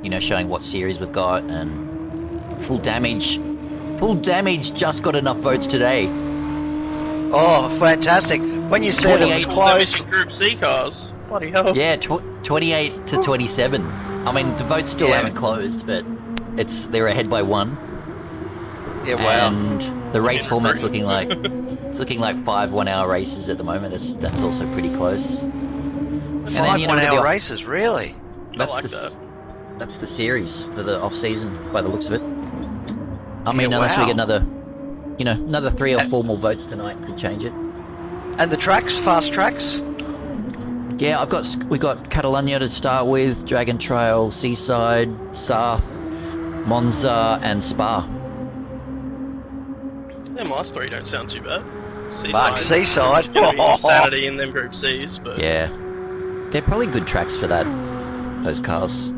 you know, showing what series we've got, and full damage. Full damage just got enough votes today. Oh, fantastic. When you said it was 28 close... Group C cars. Bloody hell. Yeah, 28 to 27. I mean, the votes still haven't closed, but they're ahead by 1. Yeah, wow. And the race format's looking like 5 1-hour races at the moment. That's also pretty close. And 5 1-hour races, really? That's the series for the off season, by the looks of it. I mean, unless we get another 3 or 4 more votes tonight, could change it. And the tracks, fast tracks? Yeah, we got Catalonia to start with, Dragon Trail, Seaside, Sarth, Monza, and Spa. Them last 3 don't sound too bad. Seaside. It's gonna be insanity in them Group C's, but yeah, they're probably good tracks for those cars.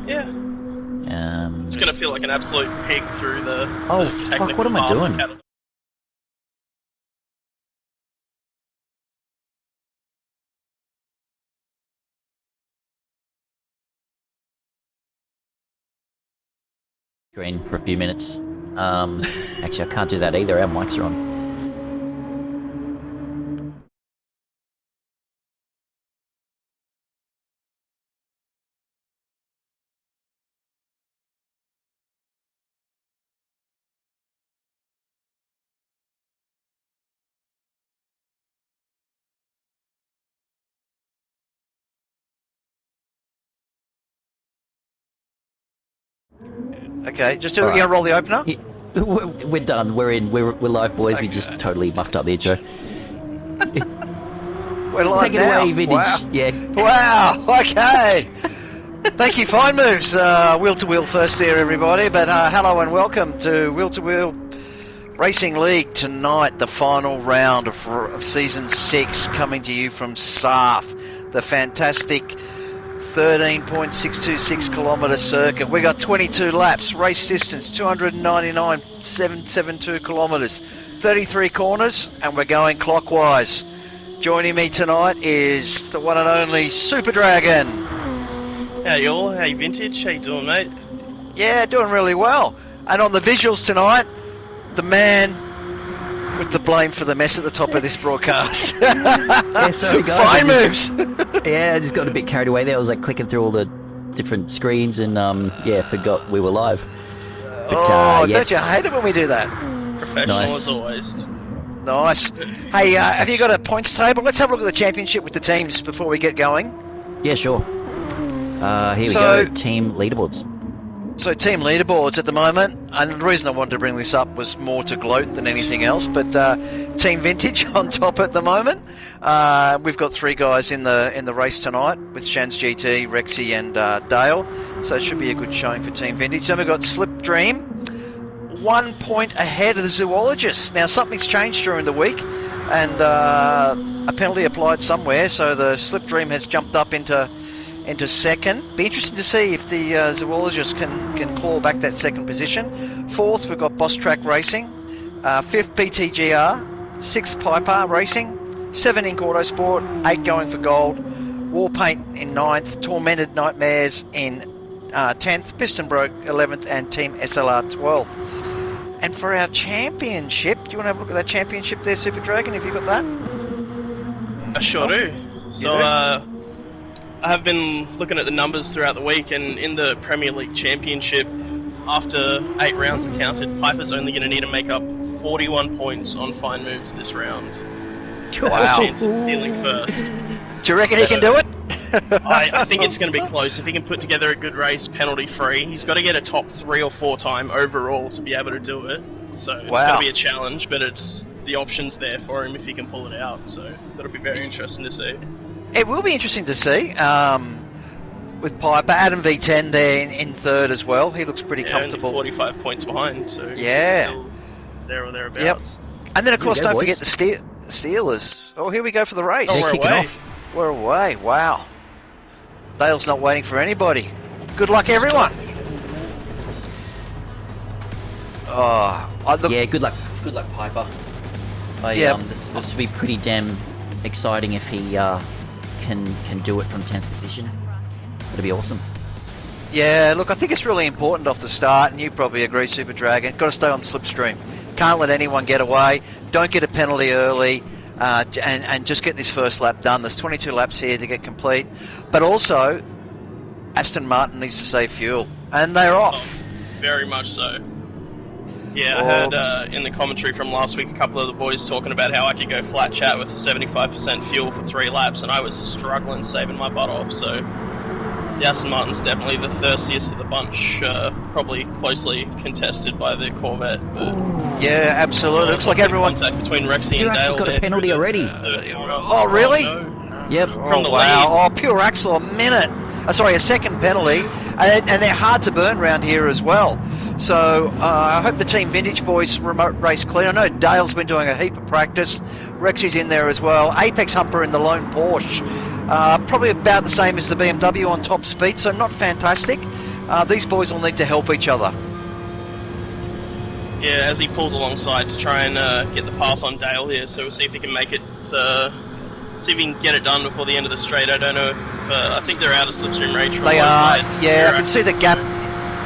Yeah. It's gonna feel like an absolute pig through the. Oh fuck! What am I doing? Green for a few minutes. Actually, I can't do that either. Our mics are on. Okay, just going to roll the opener? Yeah, we're done. We're live, boys. Okay. We just totally muffed up the intro. We're live Take it now. away, Vintage. Wow. Yeah. Wow, okay. Thank you, Fine Moves. Wheel to Wheel first there, everybody. But hello and welcome to Wheel to Wheel Racing League tonight, the final round of Season 6, coming to you from Sarth, the fantastic 13.626 kilometre circuit. We got 22 laps, race distance 299.772 kilometres, 33 corners, and we're going clockwise. Joining me tonight is the one and only Super Dragon. Hey all, hey Vintage, how you doing, mate? Yeah, doing really well. And on the visuals tonight, the man with the blame for the mess at the top of this broadcast. Yeah, sorry guys. Fine Moves. Yeah, I just got a bit carried away there. I was like clicking through all the different screens and forgot we were live. But, yes. Don't you hate it when we do that? Professional as always. Nice. Hey, have you got a points table? Let's have a look at the championship with the teams before we get going. Yeah, sure. Here we go. Team leaderboards. So team leaderboards at the moment, and the reason I wanted to bring this up was more to gloat than anything else, but Team Vintage on top at the moment. We've got 3 guys in the race tonight with Shans GT, Rexy and Dale, so it should be a good showing for Team Vintage. Then we've got Slip Dream, 1 point ahead of the Zoologists. Now something's changed during the week, and a penalty applied somewhere, so the Slip Dream has jumped up into second. Be interesting to see if the Zoologists can claw back that second position. 4th, we've got Boss Track Racing. 5th, BTGR. 6th, Piper Racing. 7, Ink Autosport. 8 going for gold. Warpaint in 9th. Tormented Nightmares in 10th. Piston Broke 11th. And Team SLR 12th. And for our championship, do you want to have a look at that championship there, Super Dragon, if you've got that? I sure do. So, I have been looking at the numbers throughout the week, and in the Premier League Championship, after 8 rounds are counted, Piper's only going to need to make up 41 points on Fine Moves this round. Wow. Chance of stealing first. Do you reckon he can do it? I think it's going to be close. If he can put together a good race, penalty-free, he's got to get a top 3 or 4 time overall to be able to do it. So it's going to be a challenge, but the option's there for him if he can pull it out. So that'll be very interesting to see. It will be interesting to see with Piper. Adam V10 there in 3rd as well. He looks pretty comfortable. Only 45 points behind, so yeah, there or thereabouts. Yep. And then of course, don't forget the Steelers. Oh, here we go for the race. They're kicking off. We're away. Wow. Dale's not waiting for anybody. Good luck, everyone. Yeah, good luck, Piper. This will be pretty damn exciting if he can do it from 10th position. It'll be awesome. Yeah, look, I think it's really important off the start, and you probably agree, Super Dragon. Got to stay on the slipstream. Can't let anyone get away. Don't get a penalty early, and just get this first lap done. There's 22 laps here to get complete. But also, Aston Martin needs to save fuel, and they're off. Very much so. Yeah, I heard in the commentary from last week a couple of the boys talking about how I could go flat chat with 75% fuel for 3 laps, and I was struggling saving my butt off, so... The Aston Martin's definitely the thirstiest of the bunch, probably closely contested by the Corvette. But, yeah, absolutely. Looks like everyone... Contact between Rexy and Pure Axle's Dale got a penalty already. Oh, really? No. Yep. From the wow. lead. Oh, Pure Axle, a minute. A second penalty. And they're hard to burn round here as well. So I hope the Team Vintage boys remote race clean. I know Dale's been doing a heap of practice. Rexy's in there as well. Apex Humper in the lone Porsche. Probably about the same as the BMW on top speed, so not fantastic. These boys will need to help each other. Yeah, as he pulls alongside to try and get the pass on Dale here, so we'll see if he can make it, see if he can get it done before the end of the straight. I don't know if, I think they're out of slipstream range from They low are, side. yeah, I can see the gap.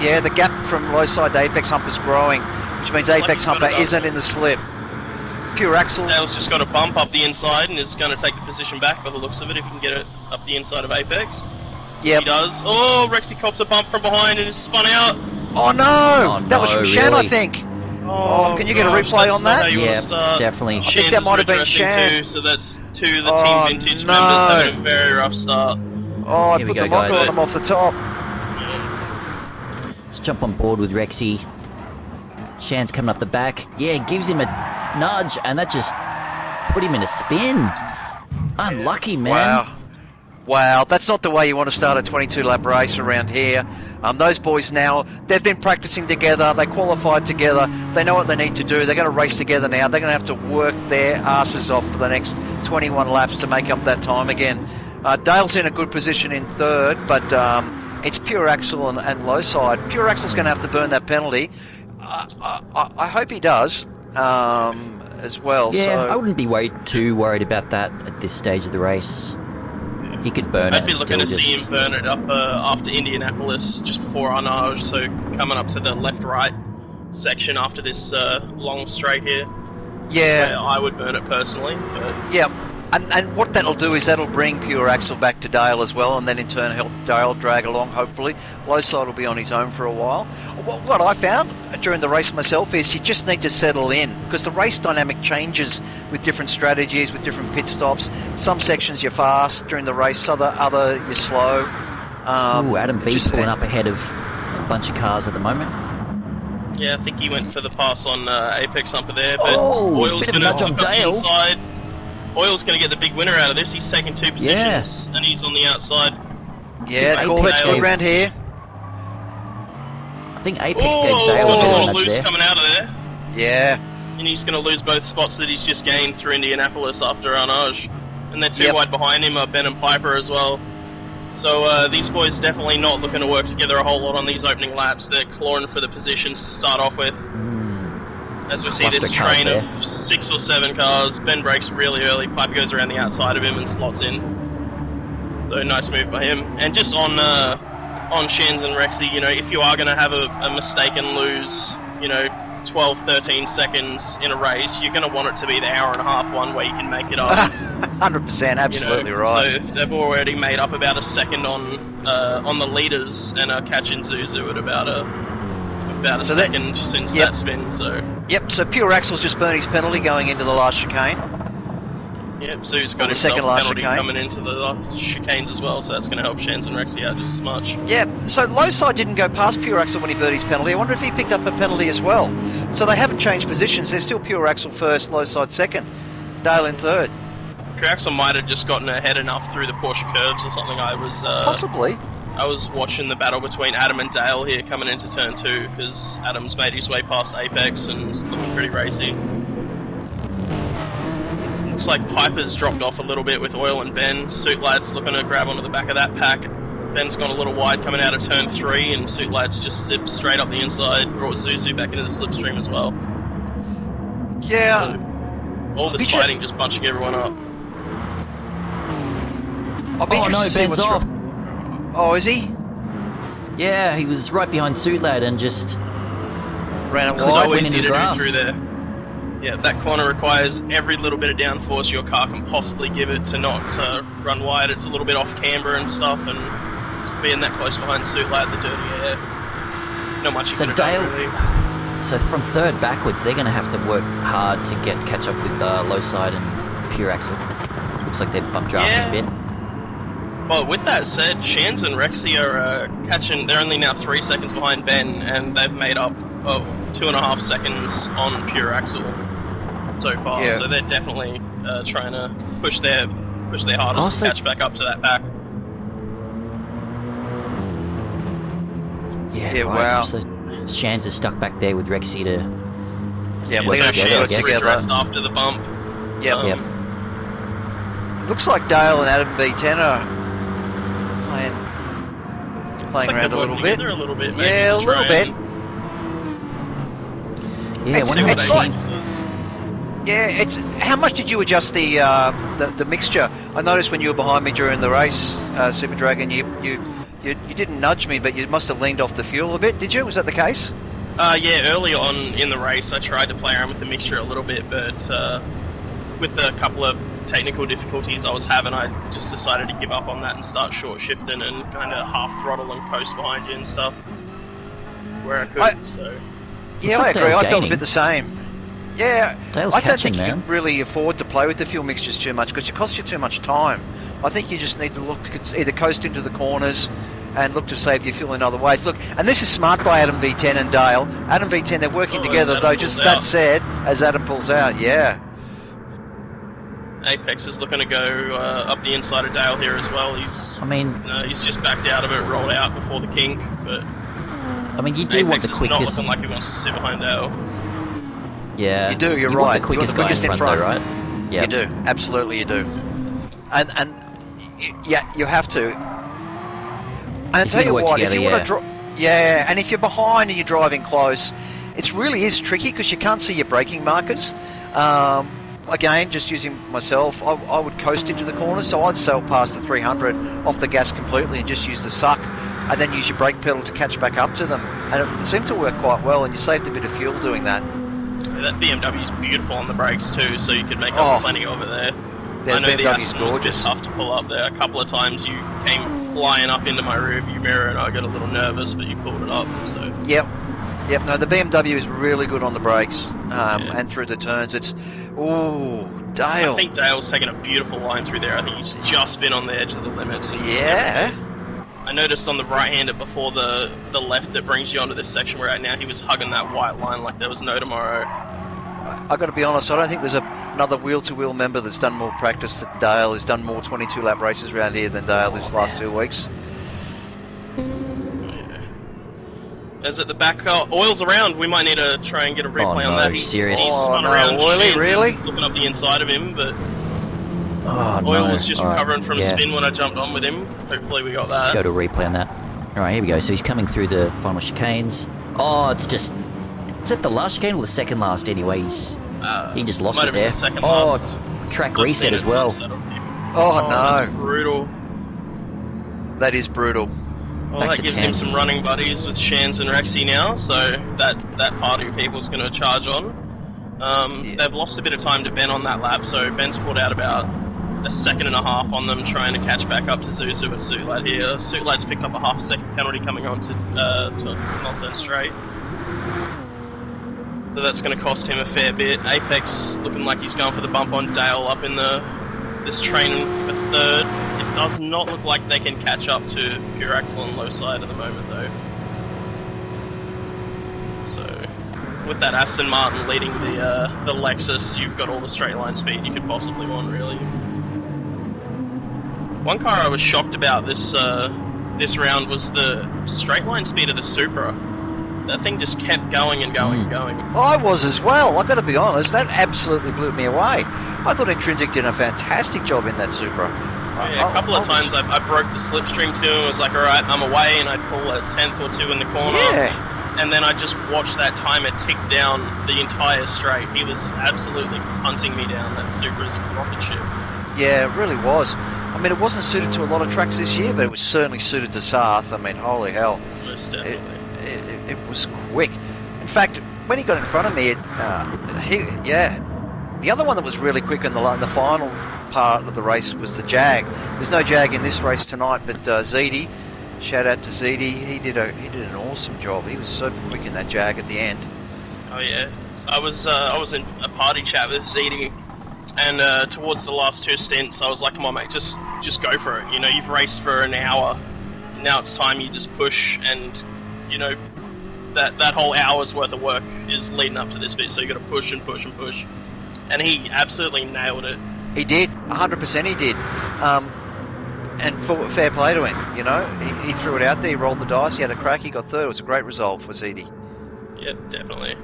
Yeah, the gap from low side to Apex Humper's growing, which means It's Apex like he's got Humper it up. isn't in the slip. Pure Axle. Dale's just got a bump up the inside and is going to take the position back by the looks of it if he can get it up the inside of Apex. Yep. He does. Oh, Rexy cops a bump from behind and is spun out. Oh no! Oh, That was no, from Shan, I really? think. Oh, can you get a gosh, replay that's on not that? how you Yeah, want to start. definitely. I think Shan's that might have been redressing Shan. too, so that's 2 of the Oh, Team Vintage no. members having a very rough start. Oh, I Here we put go, the mocker guys. on him off the top. Let's jump on board with Rexy. Shan's coming up the back. Yeah, gives him a nudge, and that just put him in a spin. Unlucky, man. Wow. Wow, that's not the way you want to start a 22-lap race around here. Those boys now, they've been practicing together, they qualified together, they know what they need to do, they're going to race together now, they're going to have to work their asses off for the next 21 laps to make up that time again. Dale's in a good position in third, but it's Pure Axle and low side. Pure Axle's going to have to burn that penalty. I hope he does as well. Yeah, so. I wouldn't be too worried about that at this stage of the race. He could burn I'd it be and looking still to see just... him burn it up after Indianapolis, just before Arnage, so coming up to the left-right section after this long straight here. Yeah. Where I would burn it personally, but... Yeah, and what that'll do is that'll bring Pure Axle back to Dale as well, and then in turn help Dale drag along, hopefully. Low side will be on his own for a while. What I found during the race myself is you just need to settle in, because the race dynamic changes with different strategies, with different pit stops. Some sections you're fast during the race, other you're slow. Ooh, Adam V pulling up ahead of a bunch of cars at the moment. Yeah, I think he went for the pass on Apex Humper there, but Oh, Oil's bit of going to nudge on hook up the Dale. inside. Oil's going to get the big winner out of this. He's taken 2 positions, and he's on the outside. Yeah, Apex Corvette's good gave- round here. I think Apex gave Oh, Dale he's a got a bit of a little nudge loose there. coming out of there. Yeah. And he's going to lose both spots that he's just gained through Indianapolis after Arnage. And they're 2 Yep. wide behind him are Ben and Piper as well. So these boys definitely not looking to work together a whole lot on these opening laps. They're clawing for the positions to start off with. As we see Cluster this cars train there. of 6 or 7 cars, Ben brakes really early, Piper goes around the outside of him and slots in. So nice move by him. And just on Shens and Rexy, you know, if you are going to have a mistake and lose, you know, 12, 13 seconds in a race, you're going to want it to be the hour and a half one where you can make it up. 100%, absolutely you know? right. So they've already made up about a second on the leaders and are catching Zuzu at about a So that- second since yep. that spin. So Yep, so Pure Axle's just burned his penalty going into the last chicane. yeah, Zu's Or got the himself second a last penalty chicane. coming into the chicanes as well, so that's going to help Shans and Rexy out just as much. Yeah, so low side didn't go past Pure Axle when he burned his penalty. I wonder if he picked up a penalty as well. So they haven't changed positions. They're still Pure Axle first, low side second. Dale in third. Axel might have just gotten ahead enough through the Porsche curves or something. Possibly. I was watching the battle between Adam and Dale here coming into turn 2 because Adam's made his way past Apex and is looking pretty racy. Looks like Piper's dropped off a little bit with Oil and Ben. Suit Lad's looking to grab onto the back of that pack. Ben's gone a little wide coming out of turn 3 and Suit Lad's just zipped straight up the inside, brought Zuzu back into the slipstream as well. Yeah. All this Be sure- fighting just bunching everyone up. I'll be Oh interested no, to see Ben's what's off. Oh, is he? Yeah, he was right behind Suitlad and just... Ran it So wide. went easy into to do grass. through there. Yeah, that corner requires every little bit of downforce your car can possibly give it to not run wide. It's a little bit off camber and stuff, and being that close behind Suitlad, the dirty air, not much you So could have Dale- done, really. So from third backwards, they're going to have to work hard to catch up with low side and pure axle. Looks like they're bump drafting a bit. Well, with that said, Shans and Rexy are catching. They're only now 3 seconds behind Ben, and they've made up 2.5 seconds on pure axle so far. Yeah. So they're definitely trying to push their hardest Also- to catch back up to that back. Yeah, Yeah, right. wow. So Shans is stuck back there with Rexy to... Yeah, Yeah, we're so so gonna have to Shans work Shans together. regressed after the bump. Yep. Um, Yep. Looks like Dale and Adam V10 are playing Looks like around they're a little working bit. together a little bit. Maybe, Yeah, to a little try bit. and Yeah, It's- wonder how much it's see what like- they influence. Yeah, it's how much did you adjust the mixture? I noticed when you were behind me during the race, Super Dragon, you didn't nudge me, but you must have leaned off the fuel a bit. Did you? Was that the case? Yeah, early on in the race, I tried to play around with the mixture a little bit, but with a couple of technical difficulties I was having, I just decided to give up on that and start short shifting and kind of half throttle and coast behind you and stuff where I could. So Yeah, like I agree. Dale's I felt a gaining. bit the same. Yeah, Dale's I don't catching, think you man. can really afford to play with the fuel mixtures too much because it costs you too much time. I think you just need to look either coast into the corners and look to save your fuel in other ways. Look, and this is smart by Adam V10 and Dale. Adam V10, they're working Oh, together, as Adam though. pulls Just out. that said, as Adam pulls out, yeah. Apex is looking to go up the inside of Dale here as well. He's I mean, he's just backed out of it, rolled out before the kink, but you do want Apex the is not quickest... looking like he wants to sit behind Dale. Yeah. You do, you're you right. want the You quickest want the guy in quickest in front, though, front. right? Yeah. You do, absolutely you do. And yeah, you have to. And I If tell you you work what, together, if you want to yeah, and if you're behind and you're driving close, it really is tricky because you can't see your braking markers. Again, just using myself, I would coast into the corners, so I'd sail past the 300 off the gas completely and just use the suck, and then use your brake pedal to catch back up to them. And it seemed to work quite well, and you saved a bit of fuel doing that. That BMW is beautiful on the brakes too, so you could make Oh. up plenty over there. Yeah, I know the BMW's Aston was a bit gorgeous. tough to pull up there. A couple of times you came flying up into my rearview mirror and I got a little nervous, but you pulled it up. So Yep. No, the BMW is really good on the brakes and through the turns. It's Dale. I think Dale's taken a beautiful line through there. I think he's just been on the edge of the limits. And just Yeah. everything. I noticed on the right-hander before the left that brings you onto this section we're at now, he was hugging that white line like there was no tomorrow. I got to be honest. I don't think there's another wheel-to-wheel member that's done more practice than Dale. Has done more 22-lap races around here than Dale this last 2 weeks. As at the back, oil's around. We might need to try and get a replay no, on that. He's serious? spun Oh, no, around. Oily, Shans is really? looking up the inside of him, but Oh, Oil no. was just All right. recovering from a Yeah. spin when I jumped on with him. Hopefully we got Let's just that. go to a replay on that. Alright, here we go. So he's coming through the final chicanes. Oh, it's just... Is that the last chicane or the second last anyway? He just lost might it have been there. the second Oh, last. track I've reset seen as it well. sunset on him. Oh, That's no. brutal. That is brutal. Well, Back that to gives 10th. him some running buddies with Shans and Rexy now, so that party of people's going to charge on. Yeah. They've lost a bit of time to Ben on that lap, so Ben's pulled out about a second and a half on them trying to catch back up to Zuzu and Suitlad here. Suitlad's picked up a half a second penalty coming on to Nelson Straight. So that's going to cost him a fair bit. Apex looking like he's going for the bump on Dale up in this train for third. It does not look like they can catch up to Pure Axle and Low Side at the moment though. So with that Aston Martin leading the Lexus, you've got all the straight line speed you could possibly want really. One car I was shocked about this round was the straight line speed of the Supra. That thing just kept going and going and going. I was as well. I got to be honest. That absolutely blew me away. I thought Intrinsic did a fantastic job in that Supra. Yeah, a couple of times I broke the slipstream too and was like, alright, I'm away, and I'd pull a 10th or 2 in the corner. Yeah. And then I just watched that timer tick down the entire straight. He was absolutely hunting me down. That Supra is a rocket ship. Yeah, it really was. I mean, it wasn't suited to a lot of tracks this year, but it was certainly suited to Sarth. I mean, holy hell. Yeah. Most definitely. It was quick. In fact, when he got in front of me, the other one that was really quick in the final part of the race was the Jag. There's no Jag in this race tonight, but Ziti, shout out to Ziti, he did an awesome job. He was super quick in that Jag at the end. Oh yeah, I was in a party chat with Ziti, and towards the last two stints, I was like, "Come on, mate, just go for it. You know, you've raced for an hour. Now it's time you just push, and you know that whole hour's worth of work is leading up to this bit. So you got to push and push and push." And he absolutely nailed it. He did, 100% he did. And fair play to him, you know. He threw it out there, he rolled the dice, he had a crack, he got third. It was a great result for Ziti. Yeah, definitely.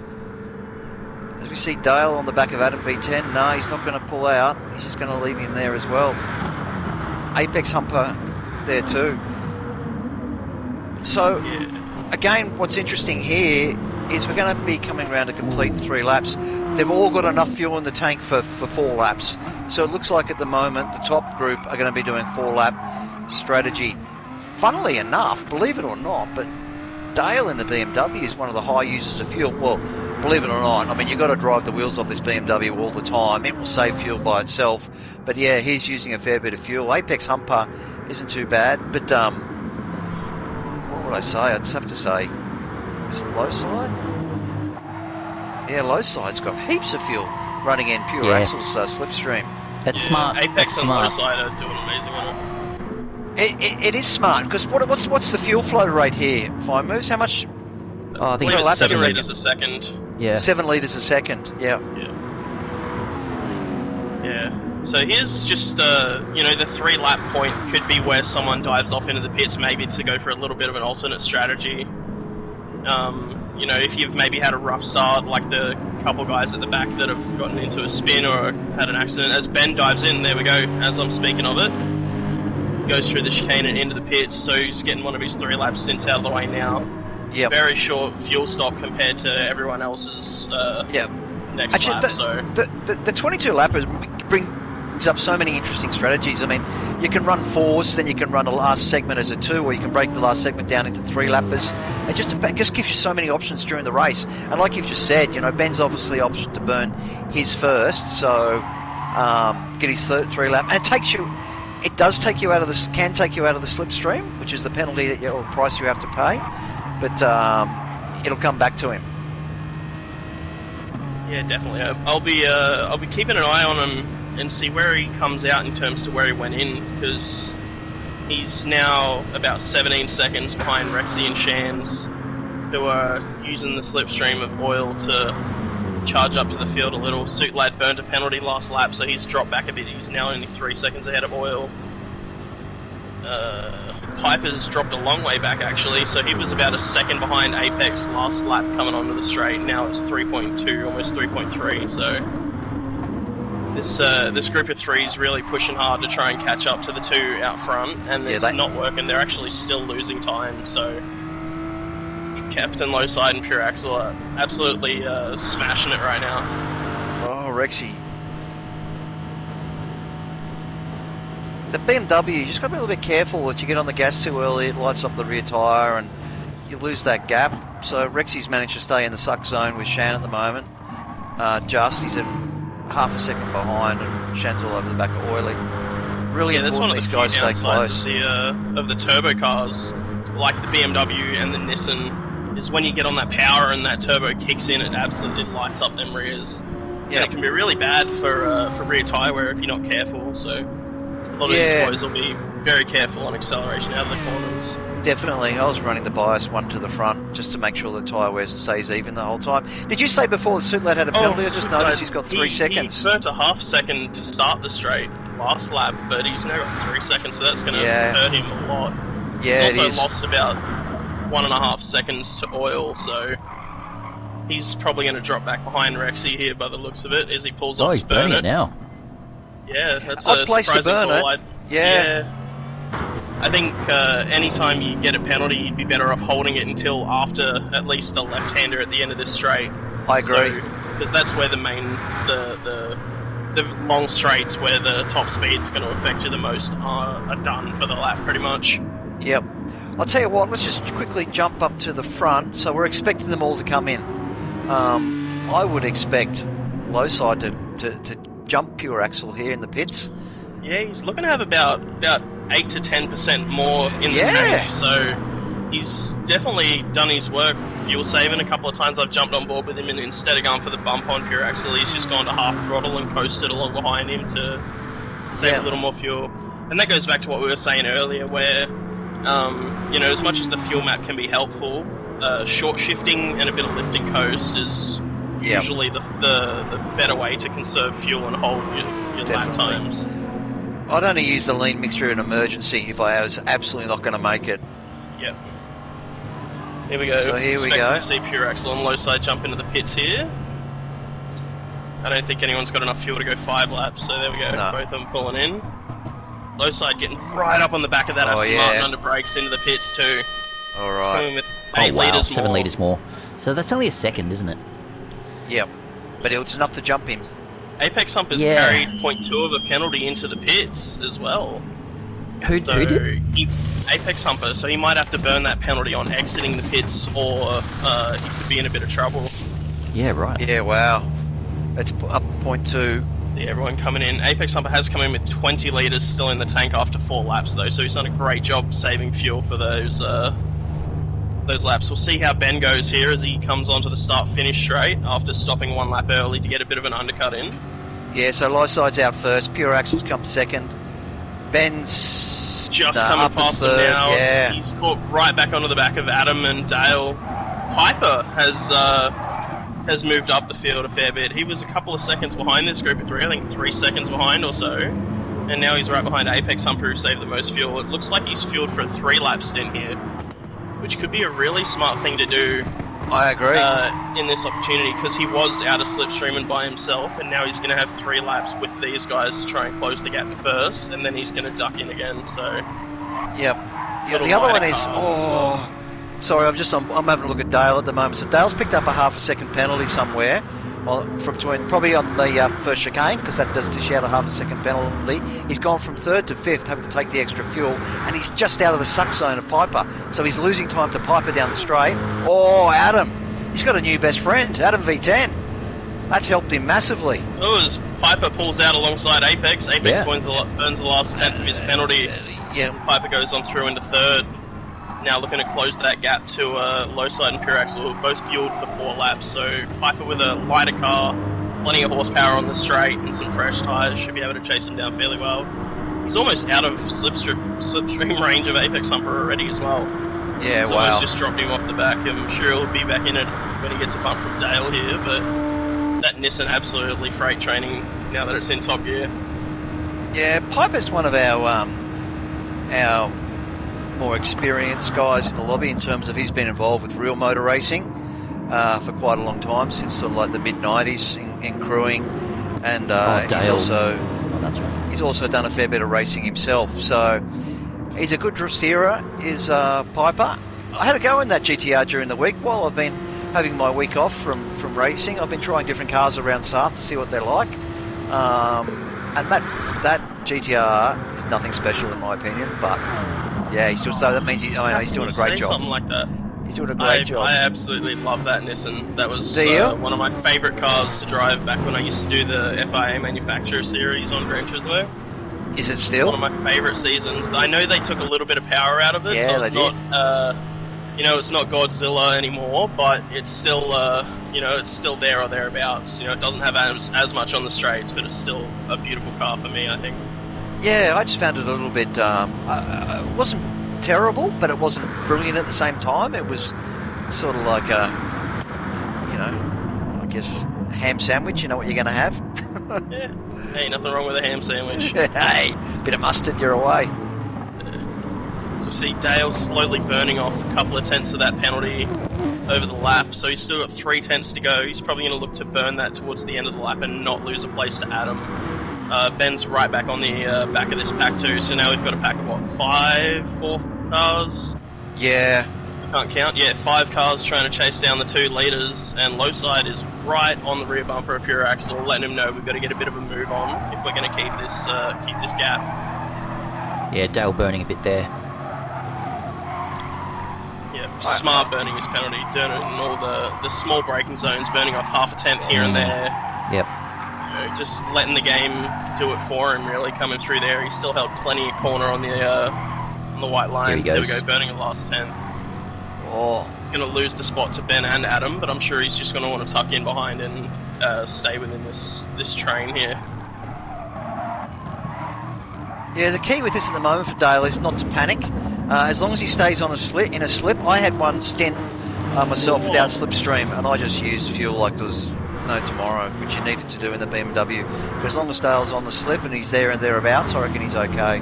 As we see Dale on the back of Adam V10, no, he's not going to pull out. He's just going to leave him there as well. Apex Humper there too. So, again, what's interesting here is we're going to be coming around to complete 3 laps. They've all got enough fuel in the tank for 4 laps. So it looks like at the moment the top group are going to be doing 4-lap strategy. Funnily enough, believe it or not, but Dale in the BMW is one of the high users of fuel. Well, believe it or not, I mean, you've got to drive the wheels off this BMW all the time. It will save fuel by itself. But yeah, he's using a fair bit of fuel. Apex Humper isn't too bad, but what would I say? I'd just have to say, is it low side? Yeah, low side's got heaps of fuel running in pure axles slipstream. That's smart. Apex That's and smart. low side are doing amazing on it. It is smart, because what's the fuel flow rate here? 5 moves? How much? Oh, I think believe it's it's 7 7 litres a second. Yeah. 7 litres a second, yeah. Yeah. So here's just, you know, the 3-lap point could be where someone dives off into the pits, maybe to go for a little bit of an alternate strategy. You know, if you've maybe had a rough start, like the couple guys at the back that have gotten into a spin or had an accident. As Ben dives in, there we go, as I'm speaking of it. Goes through the chicane and into the pits, so he's getting one of his 3-lap stints out of the way now. Yep. Very short fuel stop compared to everyone else's next Actually, lap. the 22 lappers brings up so many interesting strategies. I mean, you can run 4s, then you can run a last segment as a 2, or you can break the last segment down into 3 lappers. It just gives you so many options during the race. And like you've just said, you know, Ben's obviously opted to burn his first, so get his 3 lap, and it does take you out of the slipstream, which is the penalty or price you have to pay. But it'll come back to him. Yeah, definitely. I'll be keeping an eye on him and see where he comes out in terms to where he went in, because he's now about 17 seconds behind Rexy and Shans, who are using the slipstream of oil to charge up to the field a little. Suit Lad burned a penalty last lap, so he's dropped back a bit. He's now only 3 seconds ahead of oil. Piper's dropped a long way back, actually, so he was about a second behind Apex last lap coming onto the straight. Now it's 3.2, almost 3.3, so this group of 3 is really pushing hard to try and catch up to the 2 out front, and it's not working. They're actually still losing time, so Captain Lowside and Pure Axel are absolutely smashing it right now. Oh, Rexy. The BMW, you just got to be a little bit careful that you get on the gas too early, it lights up the rear tyre and you lose that gap. So Rexy's managed to stay in the suck zone with Shan at the moment. He's at half a second behind, and Shan's all over the back of Oily. Really important these guys stay close. Of the turbo cars, like the BMW and the Nissan, is when you get on that power and that turbo kicks in, it absolutely lights up them rears. And it can be really bad for rear tyre wear if you're not careful. So a lot of these boys will be very careful on acceleration out of the corners. Definitely. I was running the bias one to the front just to make sure the tyre wear stays even the whole time. Did you say before that Suitlad had a penalty? I just noticed he's got 3 seconds. He burnt a half second to start the straight last lap, but he's now got 3 seconds, so that's going to hurt him a lot. Yeah, he's also lost about 1.5 seconds to oil, so he's probably going to drop back behind Rexy here by the looks of it as he pulls off his burn. He's burning it now. Yeah, that's Odd a place to surprising burn call. it. Yeah. I think anytime you get a penalty, you'd be better off holding it until after at least the left-hander at the end of this straight. I agree. Because that's where the long straights where the top speed's going to affect you the most are done for the lap, pretty much. Yep. I'll tell you what, let's just quickly jump up to the front. So we're expecting them all to come in. I would expect low side to jump pure axle here in the pits. Yeah, he's looking to have about 8 to 10% more in the tank, so he's definitely done his work fuel saving. A couple of times I've jumped on board with him, and instead of going for the bump on pure axle, he's just gone to half throttle and coasted along behind him to save a little more fuel. And that goes back to what we were saying earlier, where as much as the fuel map can be helpful, short shifting and a bit of lift and coast is usually the better way to conserve fuel and hold your lap times. I'd only use the lean mixture in emergency if I was absolutely not going to make it. Yep. Here we go. So here we go. To see pure axle and low side jump into the pits here. I don't think anyone's got enough fuel to go 5 laps, so there we go. No. Both of them pulling in. Low side getting right up on the back of that Aston Martin under brakes into the pits too. All It's right. coming with 8 wow, litres 7 more. litres more. So that's only a second, isn't it? Yep. But it's enough to jump him. Apex Humpers carried 0.2 of a penalty into the pits as well. Who did? Apex Humper, so he might have to burn that penalty on exiting the pits, or he could be in a bit of trouble. Yeah, right. Yeah, wow. It's up 0.2. Yeah, everyone coming in. Apex Humper has come in with 20 litres still in the tank after 4 laps, though, so he's done a great job saving fuel for those laps. We'll see how Ben goes here as he comes onto the start-finish straight after stopping 1 lap early to get a bit of an undercut in. Yeah, so low side's out first. Pure axle's come second. Ben's just coming past him now. Yeah. He's caught right back onto the back of Adam and Dale. Piper has moved up the field a fair bit. He was a couple of seconds behind this group of 3, I think 3 seconds behind or so. And now he's right behind Apex Humper, who saved the most fuel. It looks like he's fueled for a 3-lap stint here, which could be a really smart thing to do. I agree. In this opportunity, because he was out of slipstreaming by himself, and now he's going to have 3 laps with these guys to try and close the gap first, and then he's going to duck in again. So, yep. The other one is sorry, I'm having a look at Dale at the moment. So Dale's picked up a half a second penalty somewhere, from between probably on the first chicane, because that does dish out a half a second penalty. He's gone from 3rd to 5th, having to take the extra fuel, and he's just out of the suck zone of Piper, so he's losing time to Piper down the straight. Oh, Adam, he's got a new best friend, Adam V10. That's helped him massively. oh, as Piper pulls out alongside Apex, burns the last 10th of his penalty. Yeah. Piper goes on through into 3rd. Now looking to close that gap to low side and pure axle, both fueled for 4 laps. So Piper with a lighter car, plenty of horsepower on the straight, and some fresh tyres should be able to chase him down fairly well. He's almost out of slipstream range of Apex Humper already as well. Yeah, He's wow. almost just dropped him off the back. I'm sure he'll be back in it when he gets a bump from Dale here, but that Nissan absolutely freight training now that it's in top gear. Yeah, Piper's one of our more experienced guys in the lobby in terms of he's been involved with real motor racing for quite a long time, since sort of like the mid-90s in crewing, and he's also done a fair bit of racing himself, so he's a good dressierer, is Piper. I had a go in that GTR during the week while I've been having my week off from racing. I've been trying different cars around Sarth to see what they're like, and that GTR is nothing special in my opinion, but yeah, he's just, so that means he's doing a great job. Something like that. He's doing a great job. I absolutely love that Nissan. That was one of my favourite cars to drive back when I used to do the FIA manufacturer series on Gran Turismo. Is it still? One of my favourite seasons. I know they took a little bit of power out of it, Yeah, so it's they did. not, it's not Godzilla anymore, but it's still, it's still there or thereabouts. It doesn't have as much on the straights, but it's still a beautiful car for me, I think. Yeah, I just found it a little bit. It wasn't terrible, but it wasn't brilliant at the same time. It was sort of like a, I guess, ham sandwich. You know what you're going to have? Yeah. Hey, nothing wrong with a ham sandwich. Hey, bit of mustard, you're away. So see Dale slowly burning off a couple of tenths of that penalty over the lap, so he's still got 3 tenths to go. He's probably going to look to burn that towards the end of the lap and not lose a place to Adam. Ben's right back on the back of this pack too, so now we've got a pack of 4 cars? Yeah. I can't count. Yeah, 5 cars trying to chase down the 2 leaders, and low side is right on the rear bumper of pure axle, letting him know we've got to get a bit of a move on if we're going to keep this gap. Yeah, Dale burning a bit there. smart burning his penalty, doing it in all the small braking zones, burning off half a tenth here and there. Yep. You know, just letting the game do it for him, really, coming through there. He still held plenty of corner on the white line. There he There we goes. go, burning the last tenth. Oh, Going to lose the spot to Ben and Adam, but I'm sure he's just going to want to tuck in behind and stay within this train here. yeah. The key with this at the moment for Dale is not to panic. As long as he stays on in a slip. I had one stint myself without slipstream, and I just used fuel like there was no tomorrow, which you needed to do in the BMW. But as long as Dale's on the slip and he's there and thereabouts, I reckon he's okay.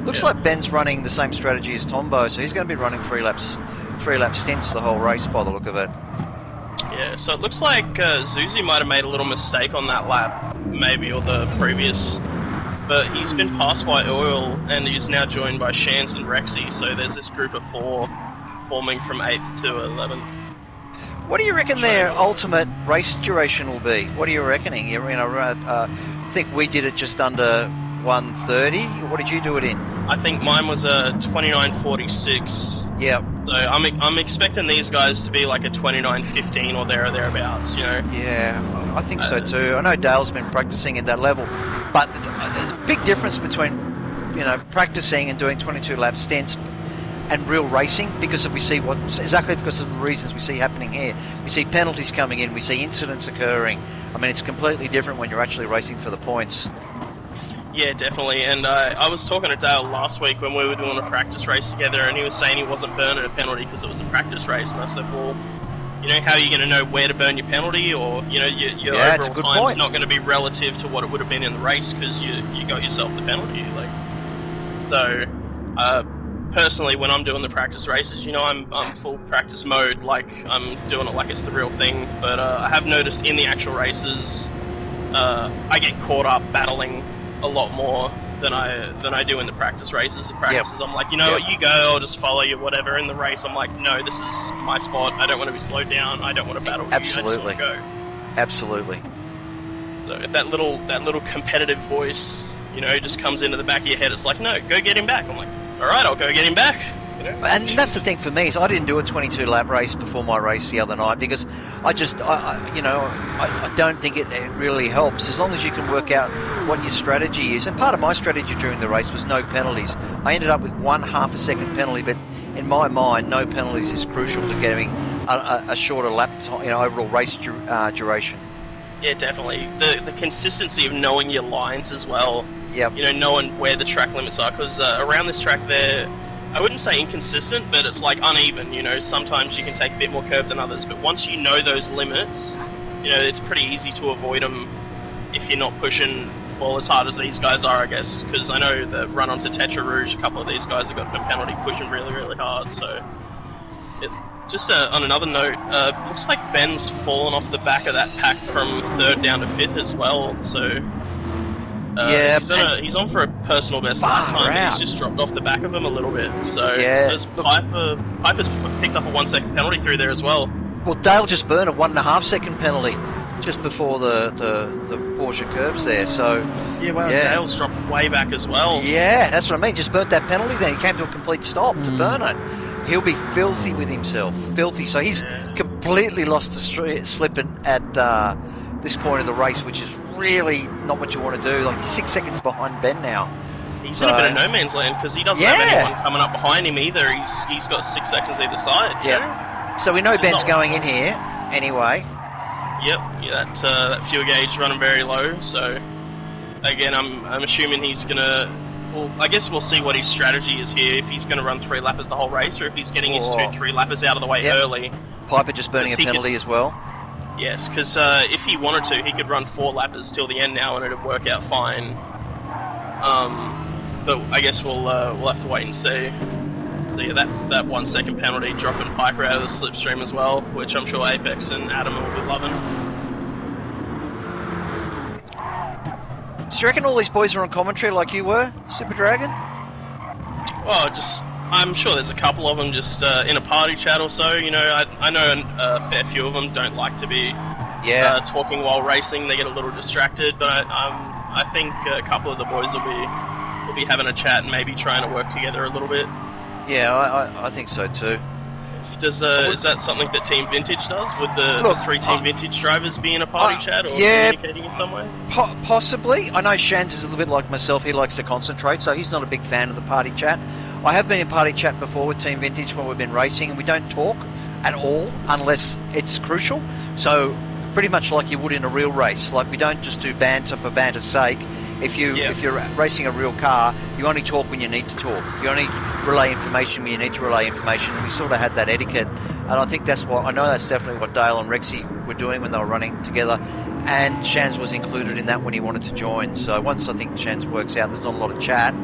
Looks like Ben's running the same strategy as Tombo, so he's going to be running three lap stints the whole race by the look of it. Yeah, so it looks like Zuzi might have made a little mistake on that lap, maybe, or the previous. But he's been passed by Oil and is now joined by Shans and Rexy, so there's this group of 4 forming from 8th to 11th. What do you reckon their ultimate race duration will be? What are you reckoning? I think we did it just under 1:30. What did you do it in? I think mine was a 29:46. Yeah. So I'm expecting these guys to be like a 29:15 or there or thereabouts, you know. Yeah, I think so too. I know Dale's been practicing at that level, but there's a big difference between, practicing and doing 22 lap stints and real racing, because of exactly because of the reasons we see happening here. We see penalties coming in, we see incidents occurring. I mean, it's completely different when you're actually racing for the points. Yeah, definitely. And I was talking to Dale last week when we were doing a practice race together, and he was saying he wasn't burning a penalty because it was a practice race. And I said, well, how are you going to know where to burn your penalty? Or, your overall time's not going to be relative to what it would have been in the race because you got yourself the penalty. So, personally, when I'm doing the practice races, I'm full practice mode, like I'm doing it like it's the real thing. But I have noticed in the actual races, I get caught up battling a lot more than I do in the practice races. The practices, I'm like, what, you go, I'll just follow you, whatever. In the race, I'm like, no, this is my spot. I don't want to be slowed down. I don't want to battle you. Absolutely. I just want to go. Absolutely. So that little competitive voice, just comes into the back of your head. It's like, no, go get him back. I'm like, all right, I'll go get him back. And that's the thing for me, is I didn't do a 22 lap race before my race the other night because I don't think it really helps. As long as you can work out what your strategy is, and part of my strategy during the race was no penalties. I ended up with 1/2 a second penalty, but in my mind, no penalties is crucial to getting a shorter lap time, overall race duration. Yeah, definitely. The consistency of knowing your lines as well. Yep. Knowing where the track limits are, because around this track there, I wouldn't say inconsistent, but it's like uneven. Sometimes you can take a bit more curve than others, but once you know those limits, it's pretty easy to avoid them if you're not pushing as hard as these guys are, I guess. Because I know the run onto Tetra Rouge, a couple of these guys have got a penalty pushing really, really hard. So, just on another note, looks like Ben's fallen off the back of that pack from 3rd down to 5th as well. So. He's on for a personal best lap time, but he's just dropped off the back of him a little bit. So Piper's picked up a 1 second penalty through there as well. Well, Dale just burned a 1.5 second penalty just before the Porsche curves there. So Dale's dropped way back as well. Yeah, that's what I mean. Just burnt that penalty. Then he came to a complete stop to burn it. He'll be filthy with himself, filthy. So he's completely lost the slip at this point of the race, which is really not what you want to do. Like 6 seconds behind Ben now. He's in a bit of no man's land because he doesn't have anyone coming up behind him either. He's got 6 seconds either side. Yeah. So we know Ben's going in here anyway. Yep. Yeah. That fuel gauge running very low. So again, I'm assuming he's gonna. Well, I guess we'll see what his strategy is here. If he's going to run 3 lappers the whole race, or if he's getting his 2-3 lappers out of the way early. Piper just burning a penalty as well. Yes, because if he wanted to, he could run 4 lappers till the end now, and it'd work out fine. But I guess we'll have to wait and see. So yeah, that 1 second penalty dropping Piper out of the slipstream as well, which I'm sure Apex and Adam will be loving. Do you reckon all these boys are on commentary like you were, Super Dragon? Well, I'm sure there's a couple of them just in a party chat or so. I know a fair few of them don't like to be talking while racing. They get a little distracted, but I think a couple of the boys will be having a chat and maybe trying to work together a little bit. Yeah, I think so too. Is that something that Team Vintage does? Would the Look, three Team Vintage drivers be in a party chat or communicating in some way? Possibly. I know Shans is a little bit like myself. He likes to concentrate, so he's not a big fan of the party chat. I have been in party chat before with Team Vintage when we've been racing, and we don't talk at all unless it's crucial. So pretty much like you would in a real race. Like, we don't just do banter for banter's sake. If you're racing a real car, you only talk when you need to talk. You only relay information when you need to relay information. And we sort of had that etiquette, and I think that's definitely what Dale and Rexy were doing when they were running together. And Shans was included in that when he wanted to join. So once I think Shans works out, there's not a lot of chat.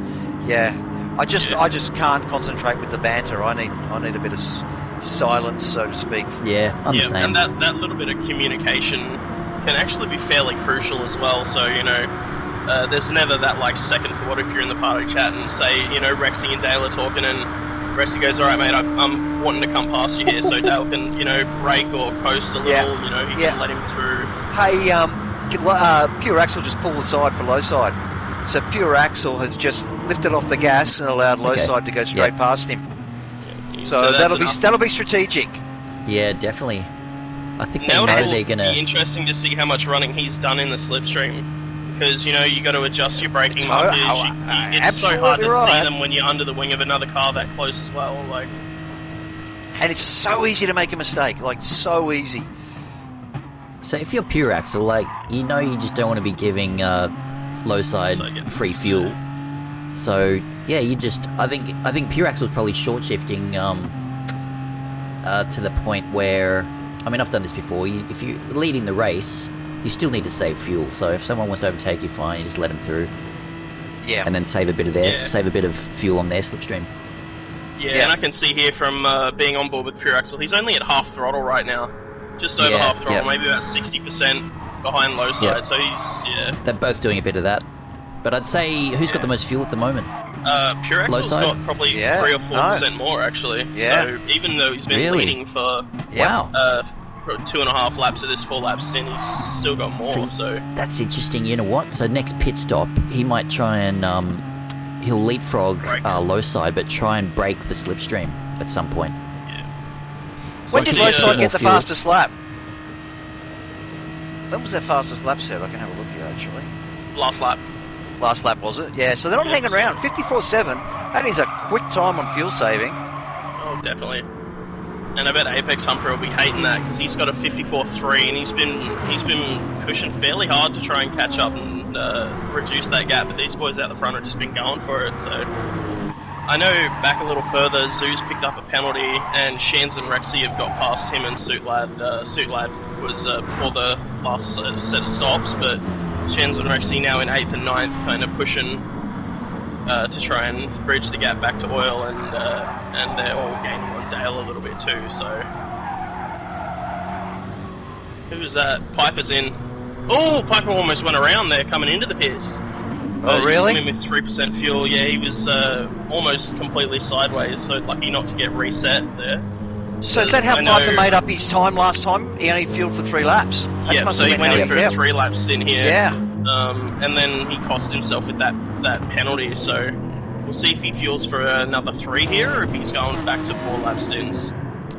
I just can't concentrate with the banter. I need a bit of silence, so to speak. Yeah, I'm the same. And that little bit of communication can actually be fairly crucial as well. So there's never that like second thought if you're in the party chat and say, Rexy and Dale are talking and Rexy goes, all right, mate, I'm wanting to come past you here, so Dale can, brake or coast a little, he can let him through. Hey, Pure Axle just pulled aside for low side. So Pure Axle has just lifted off the gas and allowed low side to go straight past him. Yeah, so that'll be strategic. Yeah, definitely. I think now they're gonna be interesting to see how much running he's done in the slipstream. Because, you got to adjust your braking markers. It's so hard to see them when you're under the wing of another car that close as well. And it's so easy to make a mistake. So easy. So if you're Pure Axle, you just don't want to be giving low side free fuel. So yeah, I think Pure Axle's probably short shifting to the point where, I've done this before. If you're leading the race, you still need to save fuel. So if someone wants to overtake you, fine, you just let them through. Yeah. And then save a bit of fuel on their slipstream. Yeah, and I can see here from being on board with Pure Axle, he's only at half throttle right now. Just over half throttle, maybe about 60% behind low side. So he's, They're both doing a bit of that. But I'd say, who's got the most fuel at the moment? Pure Axle's got probably 3 or 4% more, actually. Yeah. So even though he's been leading for 2.5 laps of this 4-lap stint, he's still got more. So that's interesting. You know what? So next pit stop, he might try and he'll leapfrog low side, but try and break the slipstream at some point. Yeah. So when did low side get the fastest lap? When was their fastest lap set? I can have a look here actually. Last lap. Last lap, was it? Yeah. So they're not hanging around. 54.7. That is a quick time on fuel saving. Oh, definitely. And I bet Apex Humper will be hating that because he's got a 54.3 and he's been pushing fairly hard to try and catch up and reduce that gap. But these boys out the front have just been going for it. So I know back a little further, Zoo's picked up a penalty and Shans and Rexy have got past him and Suitlad. Suitlad was before the last set of stops, but Shans and Rexy now in 8th and 9th, kind of pushing to try and bridge the gap back to oil, and they're all gaining on Dale a little bit too. So who was that? Piper's in. Oh, Piper almost went around there coming into the pits. Oh, really? Coming with 3% fuel. Yeah, he was almost completely sideways. So lucky not to get reset there. So is that how Piper made up his time last time? He only fueled for 3 laps. Yeah, so he went in for a 3-lap stint here. Yeah. And then he cost himself with that penalty, so we'll see if he fuels for another 3 here, or if he's going back to 4-lap stints.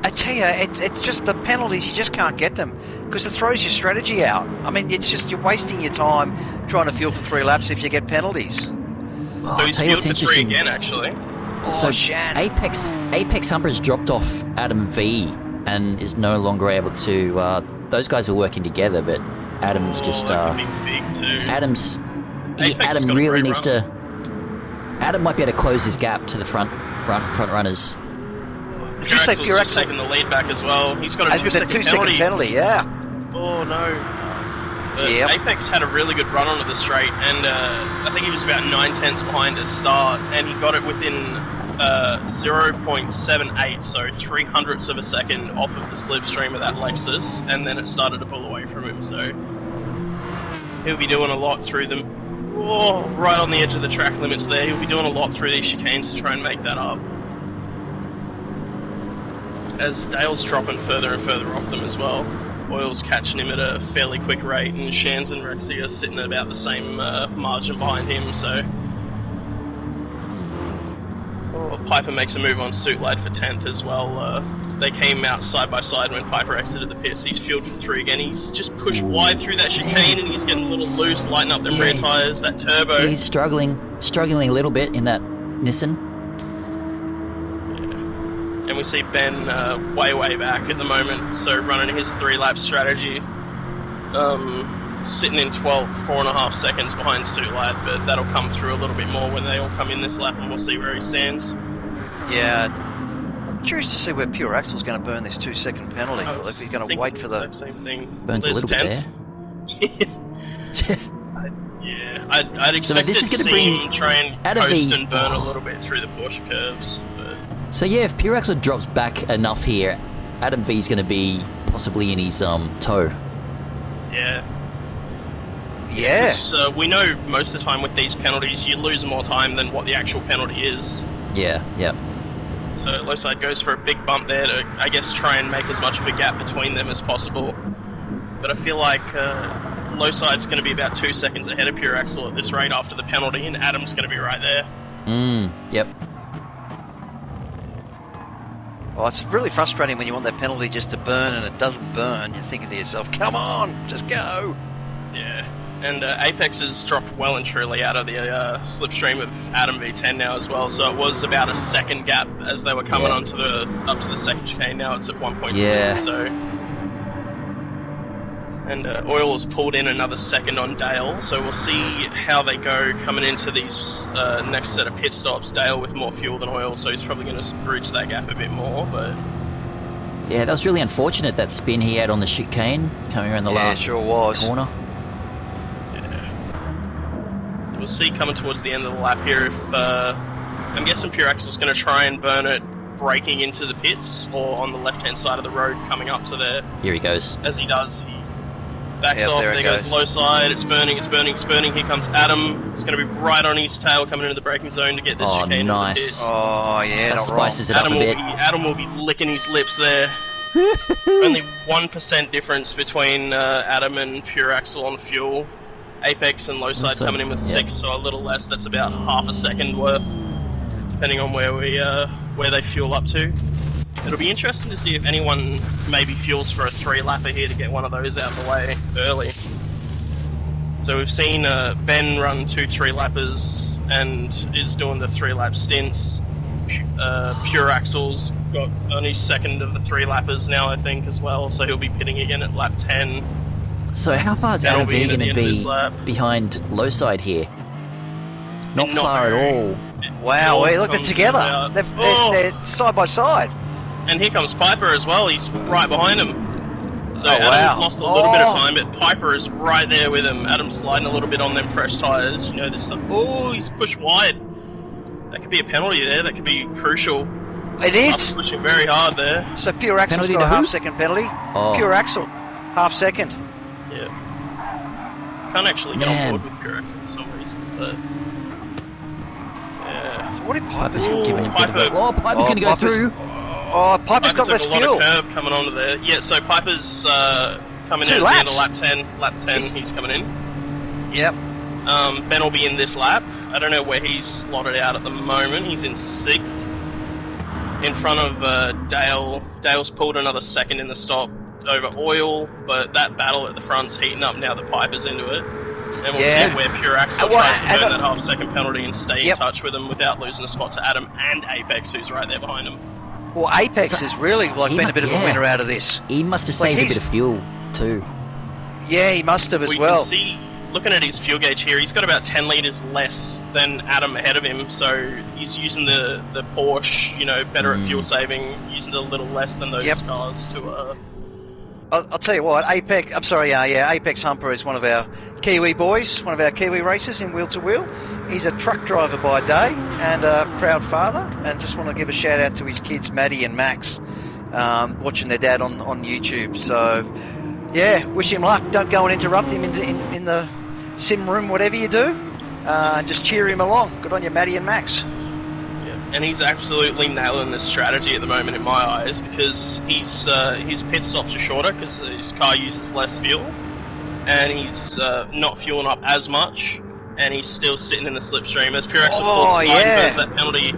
I tell you, it's just the penalties, you just can't get them, because it throws your strategy out. It's just, you're wasting your time trying to fuel for 3 laps if you get penalties. So he's fueled for 3 again, actually. So Apex Humper's dropped off Adam V and is no longer able to. Those guys are working together, but Adam's just. Big too. Adam really needs to. Adam might be able to close his gap to the front runners. Did you say Pure Axle taking the lead back as well? He's got a 2-second penalty. Yeah. Oh no. Apex had a really good run onto the straight, and I think he was about 9/10 behind at start, and he got it within 0.78, so 0.03 of a second off of the slipstream of that Lexus, and then it started to pull away from him. So he'll be doing a lot through them. Oh, right on the edge of the track limits there. He'll be doing a lot through these chicanes to try and make that up. As Dale's dropping further and further off them as well. Oil's catching him at a fairly quick rate, and Shans and Rexy are sitting at about the same margin behind him, so... Well, Piper makes a move on Suitlad for 10th as well. They came out side by side when Piper exited the pits. He's fueled for 3 again. He's just pushed wide through that chicane and he's getting a little loose, lighting up them rear tyres, that turbo. He's struggling a little bit in that Nissan. Yeah. And we see Ben way back at the moment, so running his 3-lap strategy. Sitting in 12th, 4.5 seconds behind Suitlad, but that'll come through a little bit more when they all come in this lap and we'll see where he stands. Yeah. I'm curious to see where Pure Axel's going to burn this 2-second penalty. If he's going to wait for the... same thing. Burns a little bit there. Yeah, I'd expect this is to gonna see bring him try and Adam coast V- and burn a little bit through the Porsche curves. But So yeah, if Pure Axel drops back enough here, Adam V's going to be possibly in his toe. yeah. Yeah. We know most of the time with these penalties, you lose more time than what the actual penalty is. Yeah. So Lowside goes for a big bump there to, I guess, try and make as much of a gap between them as possible. But I feel like Lowside's going to be about 2 seconds ahead of Pure Axel at this rate after the penalty, and Adam's going to be right there. Yep. Oh, it's really frustrating when you want that penalty just to burn and it doesn't burn. You're thinking to yourself, come on, just go. Yeah. And Apex has dropped well and truly out of the slipstream of Adam V10 now as well, so it was about a second gap as they were coming up to the second chicane. Now it's at 1.6, so... And Oil has pulled in another second on Dale, so we'll see how they go coming into these next set of pit stops. Dale with more fuel than Oil, so he's probably going to bridge that gap a bit more, but... Yeah, that was really unfortunate, that spin he had on the chicane, coming around the last sure was. corner. We'll see coming towards the end of the lap here if I'm guessing Pure Axel's going to try and burn it braking into the pits or on the left hand side of the road coming up to there. Here he goes. As he does, he backs off, there there goes low side, it's burning. Here comes Adam. It's going to be right on his tail coming into the braking zone to get this chicane nice. into the pits. Oh, yeah, That not spices it wrong. up a bit. Adam will be licking his lips there. Only 1% difference between Adam and Pure Axel on fuel. Apex and Lowside coming in with 6, so a little less. That's about half a second worth, depending on where they fuel up to. It'll be interesting to see if anyone maybe fuels for a 3-lapper here to get one of those out of the way early. So we've seen Ben run 2 3-lappers and is doing the 3-lap stints. Pure Axel's got on his second of the 3-lappers now, I think, as well, so he'll be pitting again at lap 10. So how far is Adam V going to be behind Lowside here? Not far at all. Wow, look, they're together. They're side by side. And here comes Piper as well. He's right behind him. So Adam's lost a little bit of time, but Piper is right there with him. Adam's sliding a little bit on them fresh tyres. You know, there's some... Oh, he's pushed wide. That could be a penalty there. That could be crucial. It is. Pushing very hard there. So Pure Axel's got a half-second penalty. Pure Axel, half-second. Yeah. Can't actually get on board with Pure Axel for some reason, but... Yeah. So what did Piper's Piper's going to go through. Oh, Piper's got less fuel. A lot of curb coming onto there. Yeah, so Piper's coming in at the end of lap 10. Lap 10, he's coming in. Yep. Ben will be in this lap. I don't know where he's slotted out at the moment. He's in 6th. In front of Dale. Dale's pulled another second in the stop over Oil, but that battle at the front's heating up now that Piper's into it. And we'll see where Pure Axel tries to burn that half-second penalty and stay in touch with him without losing a spot to Adam and Apex, who's right there behind him. Well, Apex has really been a bit of a winner out of this. He must have saved a bit of fuel too. Yeah, he must have as well. Can see, looking at his fuel gauge here, he's got about 10 litres less than Adam ahead of him, so he's using the Porsche, you know, better at fuel saving, using it a little less than those cars to... I'll tell you what, Apex Humper is one of our Kiwi boys, one of our Kiwi racers in Wheel to Wheel. He's a truck driver by day and a proud father, and just want to give a shout out to his kids, Maddie and Max, watching their dad on YouTube. So, yeah, wish him luck. Don't go and interrupt him in the sim room, whatever you do. Just cheer him along. Good on you, Maddie and Max. And he's absolutely nailing this strategy at the moment in my eyes, because his pit stops are shorter because his car uses less fuel, and he's not fueling up as much, and he's still sitting in the slipstream as Pure Axel pulls aside and burns that penalty.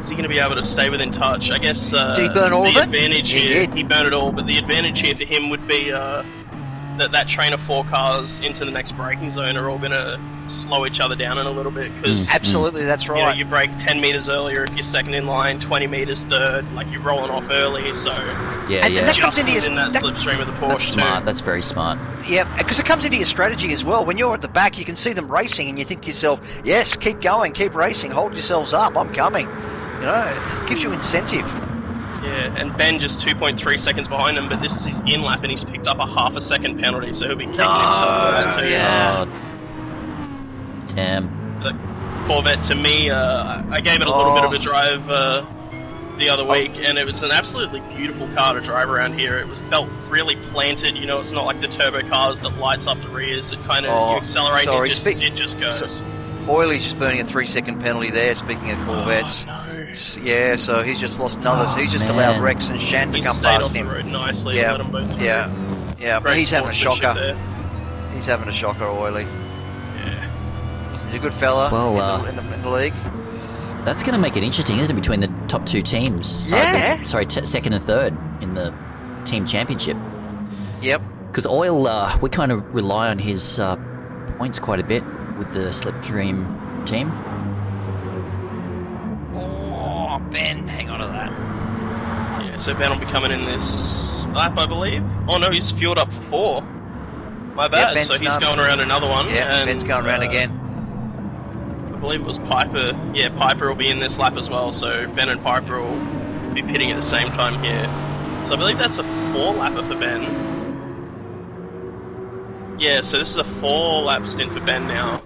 is he going to be able to stay within touch? I guess Did he burn all the of it? advantage He here, did. he burned it all, but the advantage here for him would be that train of 4 cars into the next braking zone are all going to slow each other down in a little bit, because Absolutely, that's right. you brake 10 metres earlier if you're second in line, 20 metres third, like you're rolling off early, so Yeah, And so yeah. that comes just into in that slipstream of the Porsche That's smart. too. That's very smart. Yeah, because it comes into your strategy as well. When you're at the back, you can see them racing, and you think to yourself, "Yes, keep going, keep racing, hold yourselves up. I'm coming." You know, it gives you incentive. Yeah, and Ben just 2.3 seconds behind him, but this is his in lap, and he's picked up a half a second penalty, so he'll be kicking himself for that too. Yeah. Oh, damn. The Corvette, to me, I gave it a little bit of a drive the other week, and it was an absolutely beautiful car to drive around here. It felt really planted. You know, it's not like the turbo cars that lights up the rears. It kind of you accelerate, sorry, it just goes. Oiley's just burning a 3-second penalty there. Speaking of Corvettes, Oh, no. yeah, so he's just lost another. He's just man. allowed Rex and Shan to He come stayed past off the him. road nicely Yeah, and let them both yeah, yeah. But Great he's having a sportsmanship shocker. there. He's having a shocker, Oiley. Yeah. He's a good fella. Well, in the league. That's going to make it interesting, isn't it, between the top 2 teams? Yeah. Second and third in the team championship. Yep. Because Oil, we kind of rely on his points quite a bit with the Slipstream team. Oh, Ben, hang on to that. Yeah, so Ben will be coming in this lap, I believe. Oh no, he's fueled up for 4. My bad. Ben's So he's done. going around another one. Yeah, and, Ben's going around again. I believe it was Piper. Yeah, Piper will be in this lap as well. So Ben and Piper will be pitting at the same time here. So I believe that's a 4-lapper for Ben. Yeah, so this is a 4-lap stint for Ben now,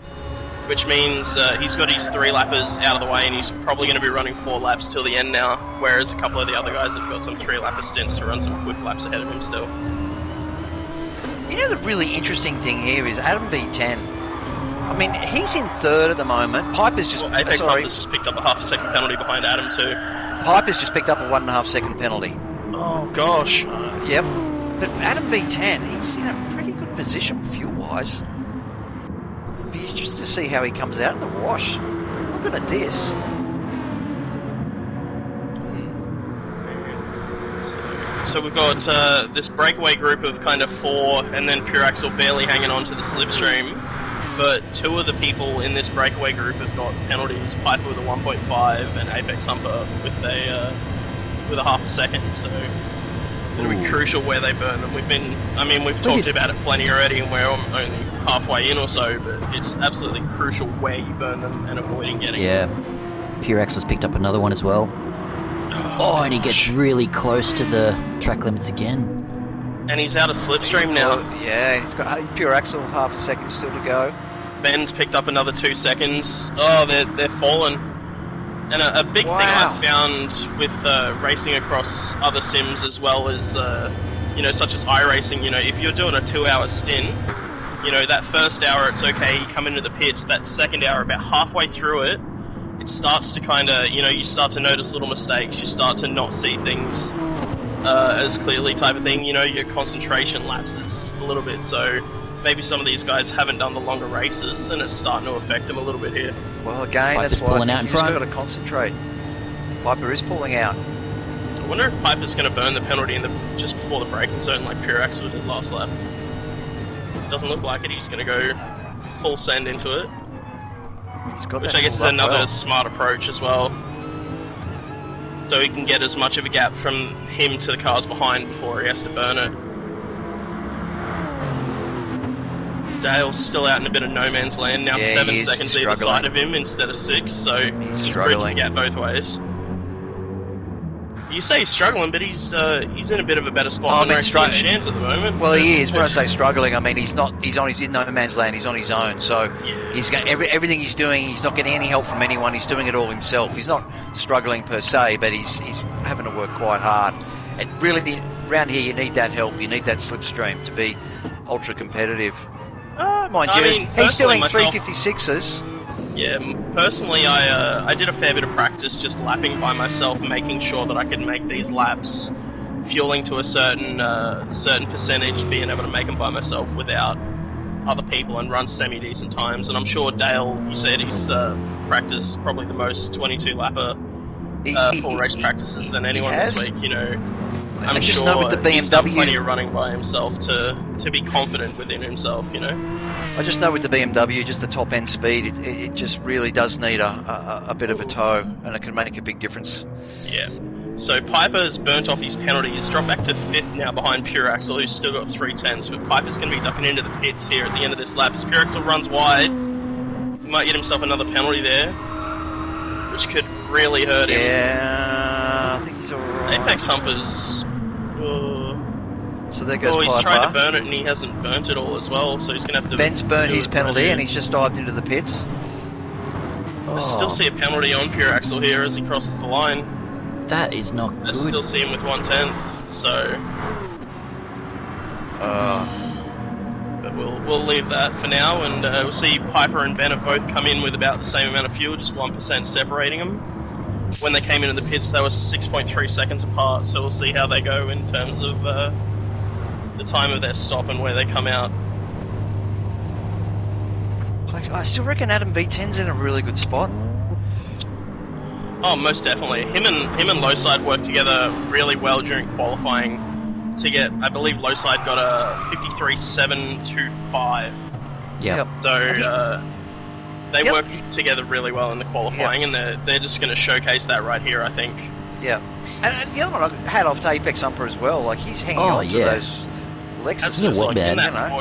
which means he's got his 3-lappers out of the way, and he's probably going to be running 4 laps till the end now, whereas a couple of the other guys have got some 3-lapper stints to run some quick laps ahead of him still. You know, the really interesting thing here is Adam V10. I mean, he's in third at the moment. Piper's just Apex sorry. Hunter's just picked up a half a second penalty behind Adam too. Piper's just picked up a 1.5-second penalty. Oh gosh. Yep. But Adam V10, he's in a pretty good position fuel-wise. Be interested to see how he comes out in the wash. Looking at this. So we've got this breakaway group of kind of 4, and then Pure Axle barely hanging on to the slipstream. But 2 of the people in this breakaway group have got penalties. Piper with a 1.5 and Apex Humper with a half a second. So it'll be crucial where they burn them. We've talked about it plenty already, and we're only halfway in or so. But it's absolutely crucial where you burn them and avoiding getting. Yeah. Purex has picked up another one as well. Oh, and he gets really close to the track limits again. And he's out of slipstream now. Well, yeah, he's got Pure Axle, half a second still to go. Ben's picked up another 2 seconds. Oh, they're fallen. And a big thing Wow. I've found with racing across other sims as well as, such as iRacing, if you're doing a 2-hour stint, that first hour it's okay, you come into the pits. That second hour, about halfway through it, it starts to kind of, you start to notice little mistakes. You start to not see things as clearly type of thing. Your concentration lapses a little bit. So maybe some of these guys haven't done the longer races, and it's starting to affect them a little bit here. Well, again, Piper's that's why pulling I out think in front. he's got to concentrate. Piper is pulling out. I wonder if Piper's going to burn the penalty just before the braking zone like Pure Axel did last lap. Doesn't look like it. He's going to go full send into it, He's got which that I guess is pulled up another well. smart approach as well. So he can get as much of a gap from him to the cars behind before he has to burn it. Dale's still out in a bit of no man's land now. Yeah, 7 he is. seconds He's either struggling. side of him instead of 6, so He's bridging the struggling. gap both ways. You say he's struggling, but he's in a bit of a better spot than Racing Chance at the moment. Well, he is. When I say struggling, I mean he's not. He's in no man's land. He's on his own. So Yeah. he's got everything he's doing. He's not getting any help from anyone. He's doing it all himself. He's not struggling per se, but he's having to work quite hard. And really, around here, you need that help. You need that slipstream to be ultra competitive. Mind you, he's personally doing myself- 356s. Yeah, personally, I did a fair bit of practice just lapping by myself, making sure that I could make these laps, fueling to a certain percentage, being able to make them by myself without other people and run semi-decent times. And I'm sure Dale, you said he's practiced probably the most 22 lapper full race practices than anyone has. this week. You know, I I'm just sure know with the he's done BMW plenty of running by himself to be confident within himself. You know. I just know with the BMW, just the top end speed, it just really does need a bit of a tow, and it can make a big difference. Yeah. So Piper's burnt off his penalty. He's dropped back to 5th now behind Pure Axel, who's still got 3 tenths. But Piper's going to be ducking into the pits here at the end of this lap. As Pure Axel runs wide, he might get himself another penalty there, which could really hurt him. Yeah, I think he's alright. Apex Humpers. So there goes he's Piper. tried to burn it and he hasn't burnt it all as well, so he's going to have to... Ben's burnt his penalty and he's just dived into the pits. I still see a penalty on Pure Axel here as he crosses the line. That is not I good. still see him with 1/10, so... But we'll leave that for now, and we'll see Piper and Ben have both come in with about the same amount of fuel, just 1% separating them. When they came into the pits, they were 6.3 seconds apart, so we'll see how they go in terms of the time of their stop and where they come out. I still reckon Adam V10's in a really good spot. Oh, most definitely. Him and Lowside worked together really well during qualifying to get, I believe Lowside got a 53.725. Yep. So they worked together really well in the qualifying, and they're just going to showcase that right here, I think. Yeah. And the other one I had off to Apex Humper as well. Like, he's hanging on to those Lexuses. You know what, like, man? you know.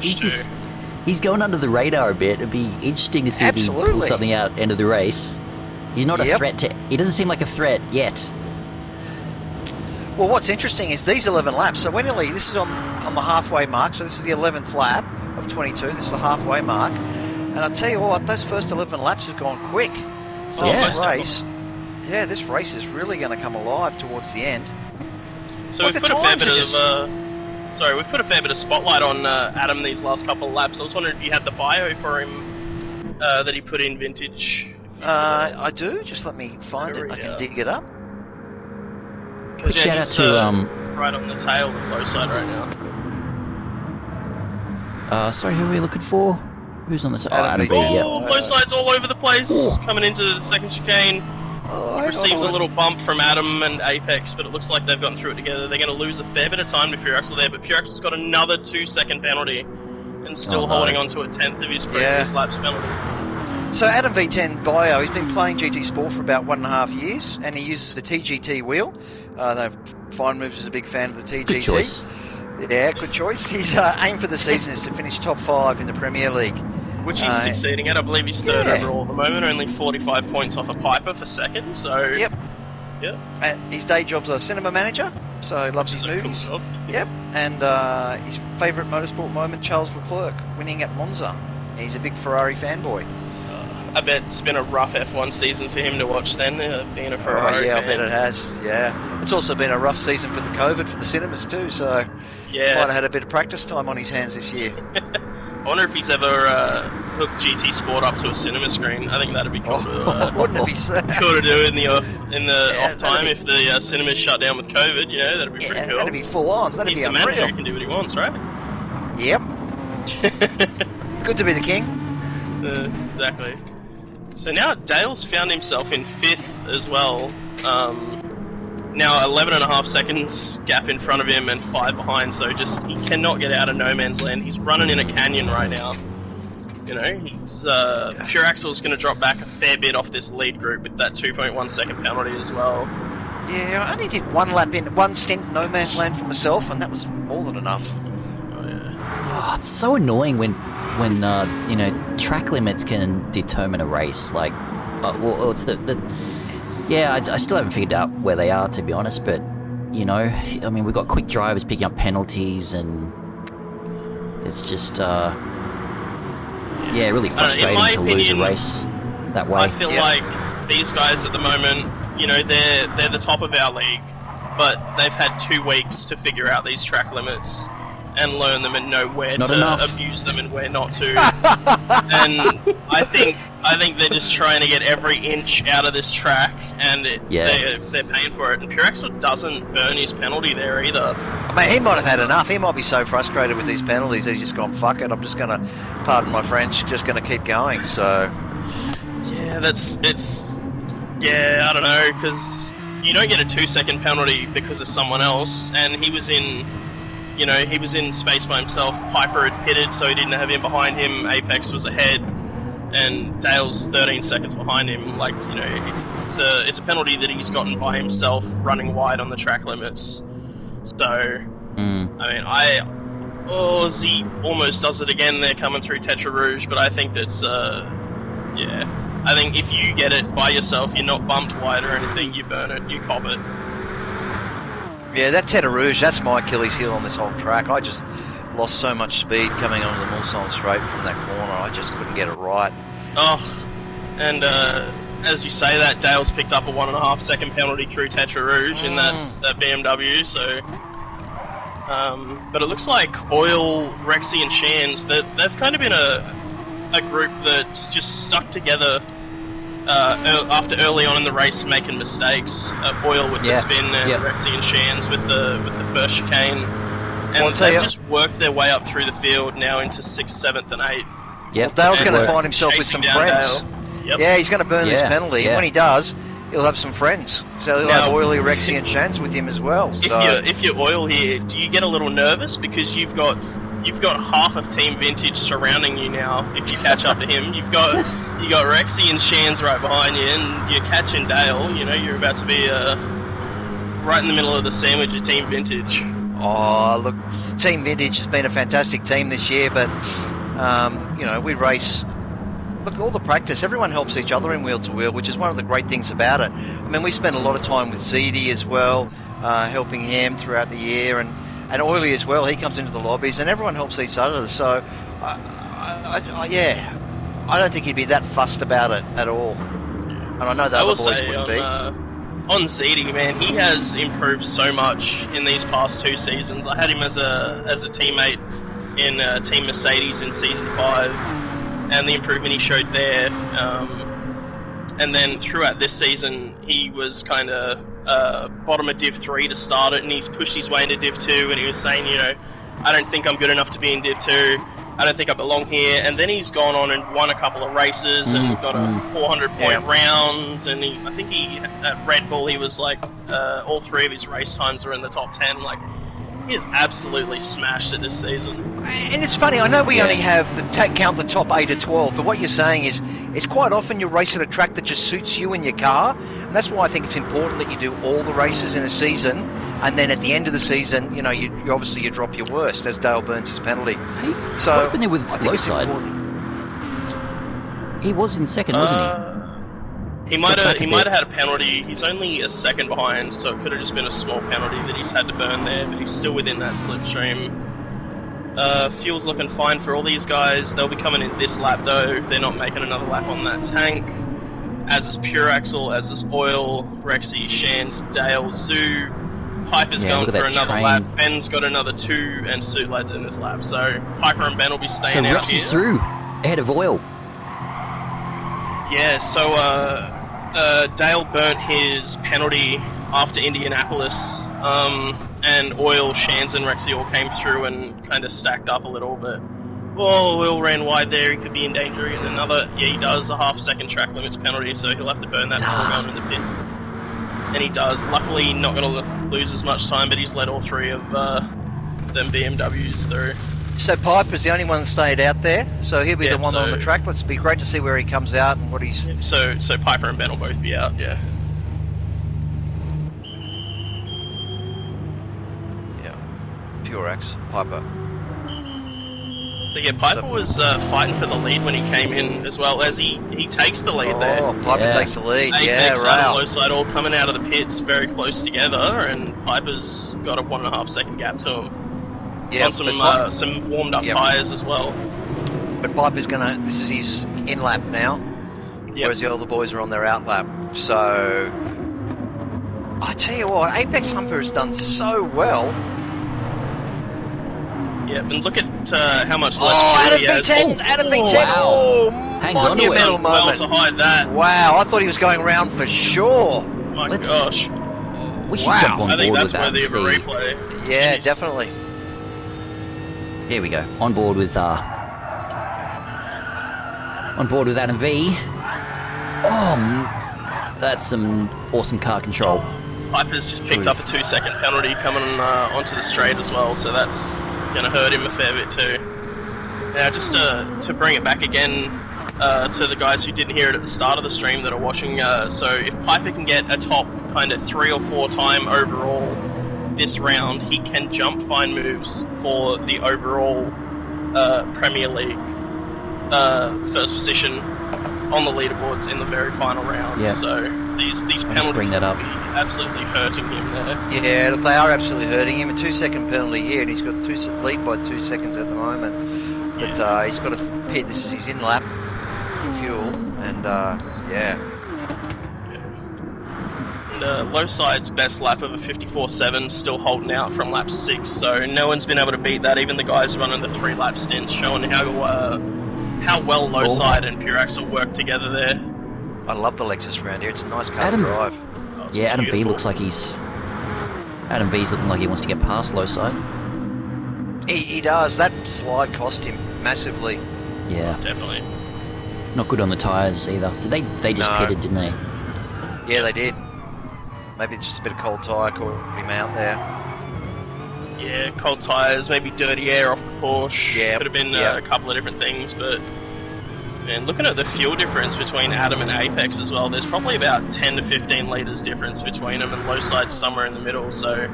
He's going under the radar a bit. It'd be interesting to see if he pulls something out end of the race. He's not a threat to... He doesn't seem like a threat yet. Well, what's interesting is these 11 laps. So this is on the halfway mark. So this is the 11th lap of 22. This is the halfway mark. And I'll tell you what, those first 11 laps have gone quick. So this race is really going to come alive towards the end. So we've put a fair bit of... we've put a fair bit of spotlight on Adam these last couple of laps. I was wondering if you had the bio for him that he put in Vintage. I do. Just let me find it. I can dig it up. Quick shout out to right on the tail of Lowside right now. Sorry, who are we looking for? Who's on the tail? Adam V. Lowside's all over the place. Coming into the second chicane. He receives a little bump from Adam and Apex, but it looks like they've gotten through it together. They're going to lose a fair bit of time to Pure Axel there, but Pure Axel's got another 2-second penalty and still holding on to a 10th of his previous lap's penalty. So Adam V10 bio, he's been playing GT Sport for about 1.5 years, and he uses the TGT wheel. Fine Moves is a big fan of the TGT. Good choice. Yeah, good choice. His aim for the season is to finish top 5 in the Premier League. Which he's succeeding at. I believe he's third overall at the moment, only 45 points off a Piper for second, so... Yep. And his day job's a cinema manager, so he loves his movies. Cool job. Yep. And his favourite motorsport moment, Charles Leclerc, winning at Monza. He's a big Ferrari fanboy. I bet it's been a rough F1 season for him to watch then, being a Ferrari fan. I bet it has, yeah. It's also been a rough season for the COVID, for the cinemas too, so he might have had a bit of practice time on his hands this year. I wonder if he's ever hooked GT Sport up to a cinema screen. I think that'd be cool wouldn't it be so? Cool to do in the off time if the cinemas shut down with COVID, that'd be pretty cool. That'd be full on, that'd he's be unreal. He's the manager, he can do what he wants, right? Yep. Good to be the king. Exactly. So now Dale's found himself in 5th as well. Now 11.5 seconds gap in front of him and 5 behind, so just he cannot get out of no man's land. He's running in a canyon right now. He's Pure Axel's going to drop back a fair bit off this lead group with that 2.1 second penalty as well. Yeah, I only did one stint in no man's land for myself, and that was more than enough. Oh, it's so annoying when track limits can determine a race. Like, it's I still haven't figured out where they are, to be honest. But we've got quick drivers picking up penalties, and it's just really frustrating to lose a race that way. I feel like these guys at the moment, they're the top of our league, but they've had 2 weeks to figure out these track limits and learn them and know where to abuse them and where not to. And I think they're just trying to get every inch out of this track, and they're paying for it. And Pure Axel doesn't burn his penalty there either. I mean, he might have had enough. He might be so frustrated with these penalties that he's just gone, fuck it, I'm just going to, pardon my French, just going to keep going, so... Yeah, I don't know, because you don't get a 2-second penalty because of someone else, and he was in, he was in space by himself. Piper had pitted, so he didn't have him behind him. Apex was ahead, and Dale's 13 seconds behind him. Like, it's a penalty that he's gotten by himself, running wide on the track limits. So, I mean, Aussie almost does it again. They're coming through Tetra Rouge, but I think that's, I think if you get it by yourself, you're not bumped wide or anything, you burn it, you cop it. Yeah, that Tetra Rouge, that's my Achilles heel on this whole track. I just lost so much speed coming onto the Mulsanne straight from that corner. I just couldn't get it right. Oh, and as you say that, Dale's picked up a 1.5 second penalty through Tetra Rouge in that BMW, so... but it looks like Oil, Rexy and Shans, they've kind of been a group that's just stuck together after early on in the race making mistakes. Oil with the spin and Rexy and Shans with the first chicane. And they've just worked their way up through the field now into 6th, 7th and 8th. Yep. Well, Dale's going to find himself with some friends. Yep. Yeah, he's going to burn this penalty. When he does, he'll have some friends. So he'll have Oily, Rexy and Shans with him as well. So. If you're Oil here, do you get a little nervous because you've got half of Team Vintage surrounding you now? If you catch up to him, you got Rexy and Shans right behind you, and you're catching Dale. You're about to be right in the middle of the sandwich of Team Vintage. Oh, look, Team Vintage has been a fantastic team this year, but we race. Look, all the practice, everyone helps each other in wheel to wheel, which is one of the great things about it. I mean, we spend a lot of time with ZD as well, helping him throughout the year, and Oily as well. He comes into the lobbies, and everyone helps each other. So, I don't think he'd be that fussed about it at all. And I know the other boys wouldn't be. On ZD, man, he has improved so much in these past 2 seasons. I had him as a teammate in Team Mercedes in Season 5, and the improvement he showed there. And then throughout this season, he was kind of bottom of Div 3 to start it, and he's pushed his way into Div 2, and he was saying, I don't think I'm good enough to be in Div 2. I don't think I belong here. And then he's gone on and won a couple of races and got a 400-point round. And I think at Red Bull, he was like, all 3 of his race times were in the top 10. Like, he is absolutely smashed it this season. And it's funny, I know we only have count the top 8 or 12, but what you're saying is, it's quite often you race at a track that just suits you and your car, and that's why I think it's important that you do all the races in a season, and then at the end of the season, you obviously you drop your worst as Dale burns his penalty. So what happened there with Lowside? He was in second, wasn't he? He might have had a penalty. He's only a second behind, so it could have just been a small penalty that he's had to burn there, but he's still within that slipstream. Fuel's looking fine for all these guys. They'll be coming in this lap though. They're not making another lap on that tank. As is Pure Axle, as is Oil, Rexy, Shans, Dale, Zoo. Piper's going for another lap. Ben's got another 2, and Sue Lad's in this lap. So Piper and Ben will be staying out here. So Rexy's through, ahead of Oil. Yeah, so Dale burnt his penalty after Indianapolis, and Oil, Shans and Rexy all came through and kind of stacked up a little, but Oil ran wide there. He could be in danger in another. Yeah, he does, a half-second track limits penalty, so he'll have to burn that before going in the pits. And he does. Luckily, not going to lose as much time, but he's led all 3 of them BMWs through. So Piper's the only one that stayed out there, so he'll be the one on the track. Let's be great to see where he comes out and what he's... So Piper and Ben will both be out, yeah. Pure X, Piper. So yeah, Piper was fighting for the lead when he came in, as well as he takes the lead there. Oh, Piper takes the lead, Apex and Lowside all coming out of the pits very close together, and Piper's got a 1.5 second gap to him. Yeah, on some warmed up tyres as well. But Piper's this is his in lap now, whereas the other boys are on their out lap. So, I tell you what, Apex Humper has done so well. Yeah, and look at how much less fuel he has. Out of V10! Wow. Hangs on to it. Well to hide that. Wow, I thought he was going round for sure. My gosh. We should jump on board with that. I think that's worthy of a replay. Yeah, definitely. Here we go. On board with Adam V. Oh, that's some awesome car control. Piper's just picked up a 2-second penalty coming onto the straight as well, so that's going to hurt him a fair bit too. Now, just to bring it back again to the guys who didn't hear it at the start of the stream that are watching, so if Piper can get a top kind of 3 or 4 time overall this round, he can jump fine moves for the overall Premier League first position on the leaderboards in the very final round. Yeah. So these penalties will be absolutely hurting him there. Yeah, they are absolutely hurting him. A 2-second penalty here, and he's got lead by 2 seconds at the moment. But he's got to pit. This is his in lap for fuel, and And low side's best lap of a 54.7 still holding out from lap 6, so no one's been able to beat that. Even the guys running the 3-lap stints, showing how well low side and pure axle work together there. I love the Lexus around here. It's a nice car to drive. Adam V looks like Adam V's looking like he wants to get past low side. He does. That slide cost him massively. Yeah, Definitely. not good on the tyres either. They just pitted, didn't they? Yeah, they did. Maybe it's just a bit of cold tyre caught him out there. Yeah, cold tyres, maybe dirty air off the Porsche. Yeah, could have been a couple of different things, but man, looking at the fuel difference between Adam and Apex as well, there's probably about 10 to 15 litres difference between them, and low side's somewhere in the middle. So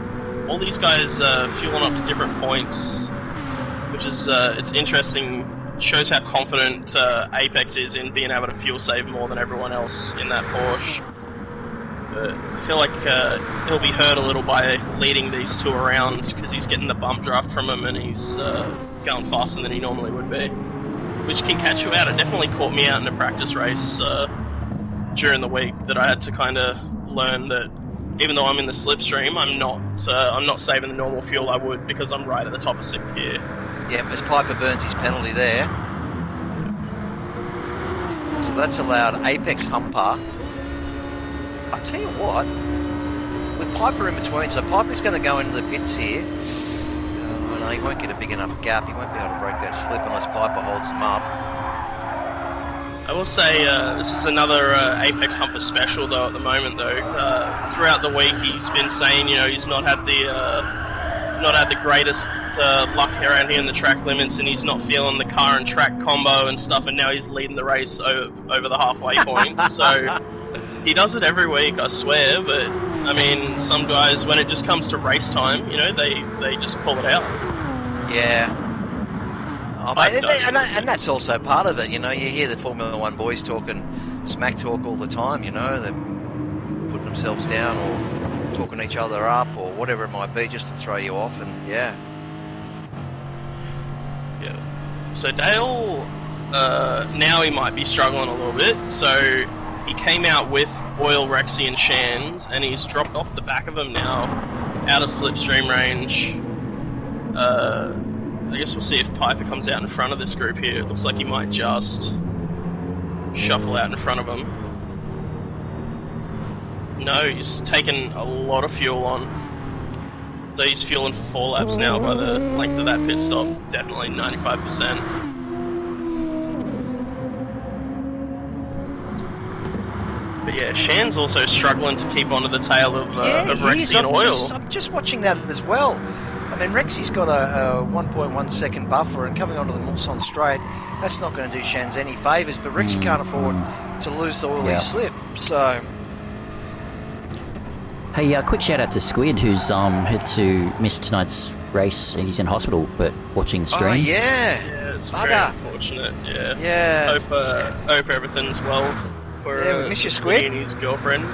all these guys fueling up to different points, which is it's interesting. Shows how confident Apex is in being able to fuel save more than everyone else in that Porsche. But I feel like he'll be hurt a little by leading these two around because he's getting the bump draft from him and he's going faster than he normally would be, which can catch you out. It definitely caught me out in a practice race during the week that I had to kind of learn that even though I'm in the slipstream, I'm not saving the normal fuel I would because I'm right at the top of 6th gear. Yep, as Piper burns his penalty there. So that's allowed Apex Humper. I tell you what, with Piper in between, so Piper's going to go into the pits here. No, he won't get a big enough gap. He won't be able to break that slip unless Piper holds him up. I will say this is another Apex Humper special though at the moment though. Throughout the week he's been saying, you know, he's not had the greatest luck around here in the track limits, and he's not feeling the car and track combo and stuff, and now he's leading the race over the halfway point. So he does it every week, I swear, but I mean, some guys, when it just comes to race time, you know, they just pull it out. Yeah. Oh, mate, and that's also part of it, you know. You hear the Formula 1 boys talking smack talk all the time, you know. They're putting themselves down or talking each other up or whatever it might be just to throw you off, and yeah. So Dale, now he might be struggling a little bit, so he came out with Oil, Rexy and Shans, and he's dropped off the back of him now, out of slipstream range. I guess we'll see if Piper comes out in front of this group here. It looks like he might just shuffle out in front of him. No, he's taken a lot of fuel on. So he's fueling for 4 laps now by the length of that pit stop. Definitely 95%. But yeah, Shan's also struggling to keep onto the tail of Rexy and Oil. I'm just watching that as well. I mean, Rexy's got a 1.1 second buffer, and coming onto the Mulsanne straight, that's not going to do Shans any favours, but Rexy can't afford to lose the oily slip, so... Hey, quick shout out to Squid, who's had to miss tonight's race. He's in hospital, but watching the stream. Oh, yeah. Yeah, it's very unfortunate, yeah. Yeah. Hope everything's well for we miss you, Squid. and his girlfriend.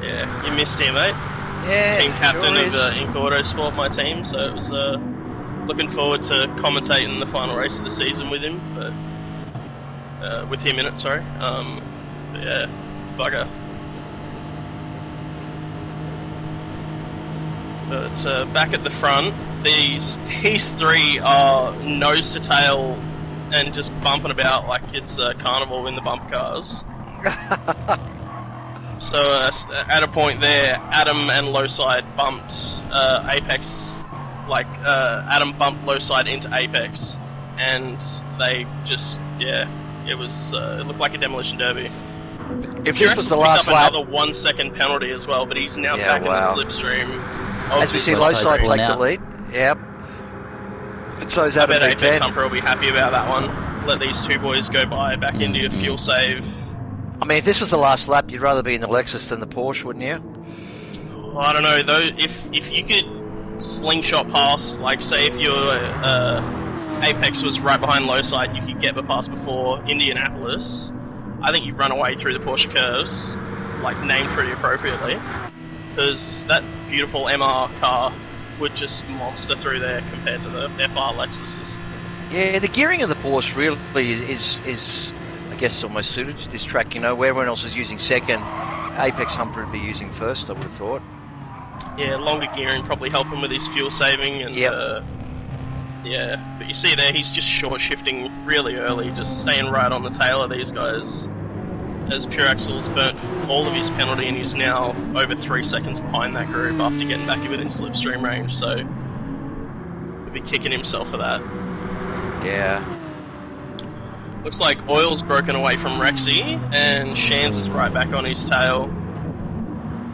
Yeah, you missed him, mate. Yeah, team captain sure of Ink Autosport, my team, so it was looking forward to commentating the final race of the season with him, but with him in it, sorry. But yeah, it's bugger. But back at the front, these three are nose to tail and just bumping about like it's a carnival in the bump cars. So at a point there, Adam and Lowside bumped Apex, like Adam bumped Lowside into Apex, and they just, it was, it looked like a demolition derby. If this was the picked last up lap, another 1 second penalty as well, but he's now back wow. in the slipstream. As we see Lowside take the lead. Yep. And so is I Adam bet Apex V10. Humper will be happy about that one. Let these two boys go by back into your fuel save. I mean, if this was the last lap, you'd rather be in the Lexus than the Porsche, wouldn't you? Oh, I don't know though. If you could slingshot past, like say if your Apex was right behind Lowside, you could get the pass before Indianapolis. I think you've run away through the Porsche curves, like named pretty appropriately, because that beautiful MR car would just monster through there compared to the FR Lexuses. Yeah, the gearing of the Porsche really is I guess, almost suited to this track. You know, where everyone else is using second, Apex Humper would be using first, I would have thought. Yeah, longer gearing probably help him with his fuel saving, and yeah, but you see there, he's just short shifting really early, just staying right on the tail of these guys. As Pure Axel's burnt all of his penalty and he's now over 3 seconds behind that group after getting back within slipstream range, so he'll be kicking himself for that. Yeah. Looks like Oil's broken away from Rexy, and Shans is right back on his tail.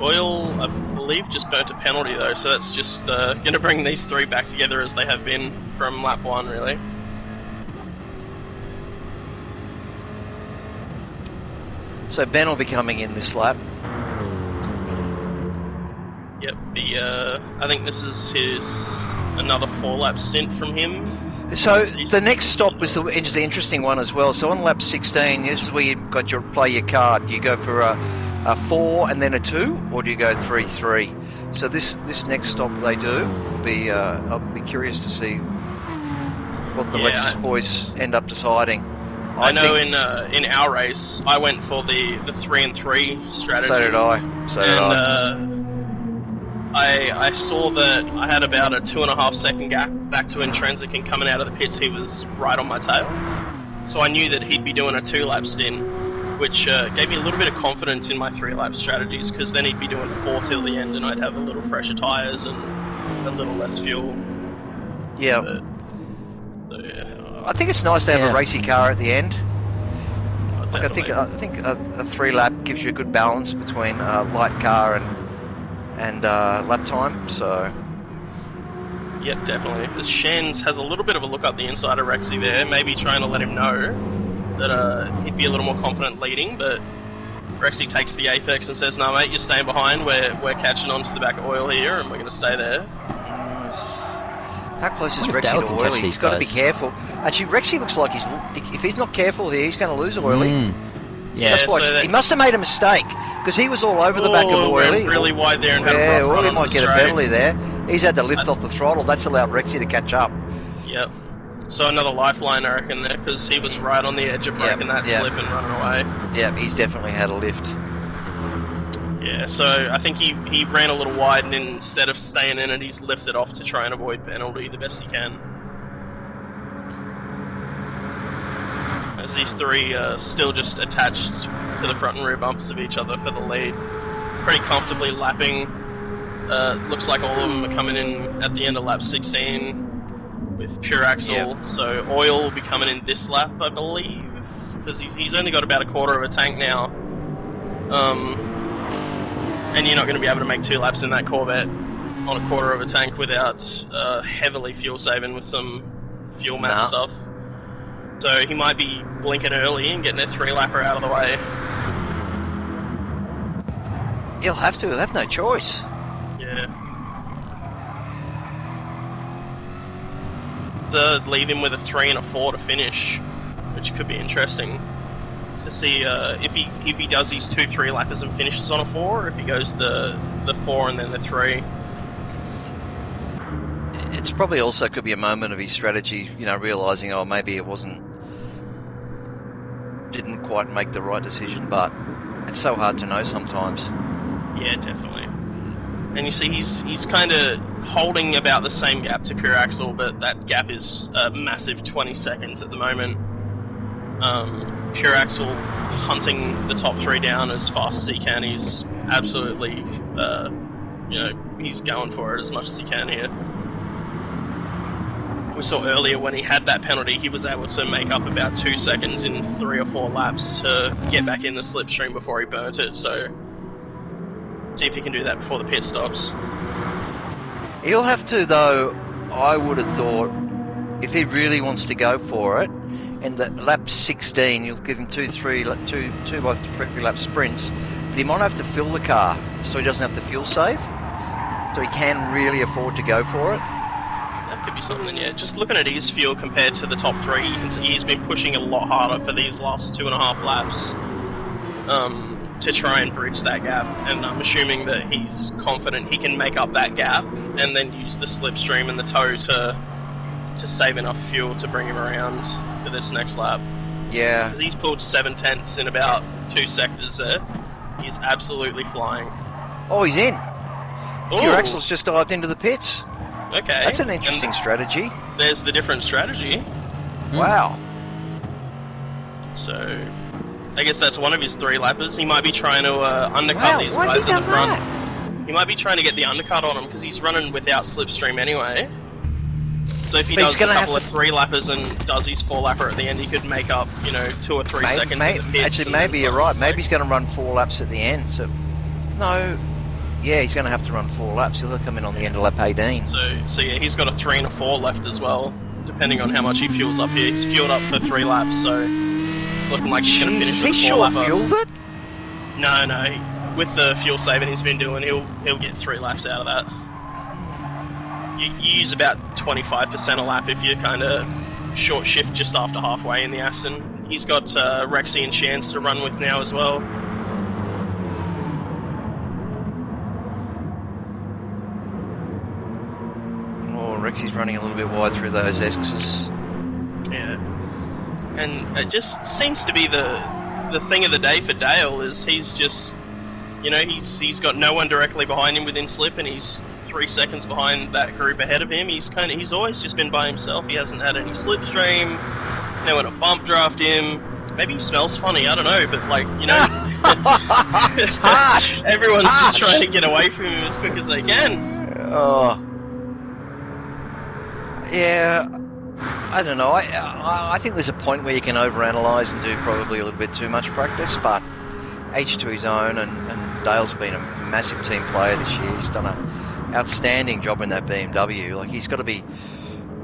Oil, I believe, just burnt a penalty though, so that's just going to bring these three back together as they have been from lap 1, really. So Ben will be coming in this lap. Yep, I think this is another 4-lap stint from him. So the next stop is the interesting one as well. So on lap 16, this is where you've got play your card. Do you go for a 4 and then a 2, or do you go 3-3? So this next stop they do will be. I'll be curious to see what the Lexus boys end up deciding. I know in our race, I went for the 3 and 3 strategy. So did I. I saw that I had about a 2.5 second gap back to intrinsic, and coming out of the pits, he was right on my tail. So I knew that he'd be doing a 2-lap stint, which gave me a little bit of confidence in my 3-lap strategies, because then he'd be doing 4 till the end, and I'd have a little fresher tyres and a little less fuel. Yeah. I think it's nice to have a racy car at the end. Like I think a 3-lap gives you a good balance between light car and lap time. So. Yep, definitely. As Shans has a little bit of a look up the inside of Rexy there, maybe trying to let him know that he'd be a little more confident leading, but Rexy takes the apex and says, "No, mate, you're staying behind. We're catching on to the back of Oil here, and we're going to stay there." How close is Rexy to Oily? He's got to be careful. Actually, Rexy looks like if he's not careful here, he's going to lose Oily. Yeah, so he must have made a mistake, because he was all over the back of Oily. Went really wide there and had a rough run Oily on might the get a straight. penalty there. He's had to lift off the throttle. That's allowed Rexy to catch up. Yep. So another lifeline, I reckon, there, because he was right on the edge of breaking that slip and running away. Yeah, he's definitely had a lift. Yeah, so I think he ran a little wide, and instead of staying in it, he's lifted off to try and avoid penalty the best he can. As these three still just attached to the front and rear bumpers of each other for the lead. Pretty comfortably lapping. Looks like all of them are coming in at the end of lap 16 with Pure Axle. Yep. So Oil will be coming in this lap, I believe, because he's only got about a quarter of a tank now. And you're not going to be able to make 2 laps in that Corvette on a quarter of a tank without heavily fuel saving with some fuel map stuff. So he might be blinking early and getting a 3-lapper out of the way. He'll have to. He'll have no choice. Yeah. To leave him with a 3 and a 4 to finish, which could be interesting to see if he does these 2 3-lappers and finishes on a 4, or if he goes the 4 and then the 3. It's probably also could be a moment of his strategy, realising, maybe didn't quite make the right decision, but it's so hard to know sometimes. Yeah, definitely. And you see he's kind of holding about the same gap to Pure Axle, but that gap is a massive 20 seconds at the moment. Pure Axle hunting the top 3 down as fast as he can. He's absolutely, he's going for it as much as he can here. we saw earlier when he had that penalty, he was able to make up about 2 seconds in 3 or 4 laps to get back in the slipstream before he burnt it. So see if he can do that before the pit stops. He'll have to, though. I would have thought, if he really wants to go for it, and that lap 16, you'll give him 2 by 3 lap sprints, but he might have to fill the car so he doesn't have to fuel save, so he can really afford to go for it. That could be something, yeah. Just looking at his fuel compared to the top 3, you can see he's been pushing a lot harder for these last 2.5 laps to try and bridge that gap, and I'm assuming that he's confident he can make up that gap and then use the slipstream and the tow to save enough fuel to bring him around for this next lap. Yeah. Because he's pulled 7/10 in about 2 sectors there. He's absolutely flying. Oh, he's in. Ooh. Pure Axel's just dived into the pits. Okay. That's an interesting strategy. There's the different strategy. Wow. So, I guess that's one of his 3 lappers. He might be trying to undercut these guys at the front. He might be trying to get the undercut on him because he's running without slipstream anyway. So if he does a couple of 3 lappers and does his 4 lapper at the end, he could make up, 2 or 3 seconds. In the pits. Actually, maybe you're right. Maybe he's going to run 4 laps at the end. So, no. Yeah, he's going to have to run 4 laps. He'll come in on the end of lap 18. So yeah, he's got a 3 and a 4 left as well, depending on how much he fuels up here. He's fueled up for 3 laps, so it's looking like he's going to finish with a 4 lapper. Fueled it? No. With the fuel saving he's been doing, he'll get 3 laps out of that. You use about 25% a lap if you kind of short shift just after halfway in the Aston. He's got Rexy and Chance to run with now as well. Oh, Rexy's running a little bit wide through those X's. Yeah. And it just seems to be the thing of the day for Dale is he's just, he's got no one directly behind him within slip, and he's 3 seconds behind that group ahead of him. He's always just been by himself. He hasn't had any slipstream. No one to bump draft him. Maybe he smells funny. I don't know, but it's harsh. Everyone's just trying to get away from him as quick as they can. Oh, yeah. I don't know. I think there's a point where you can overanalyze and do probably a little bit too much practice, but each to his own. And Dale's been a massive team player this year. He's done an outstanding job in that BMW. Like, he's got to be,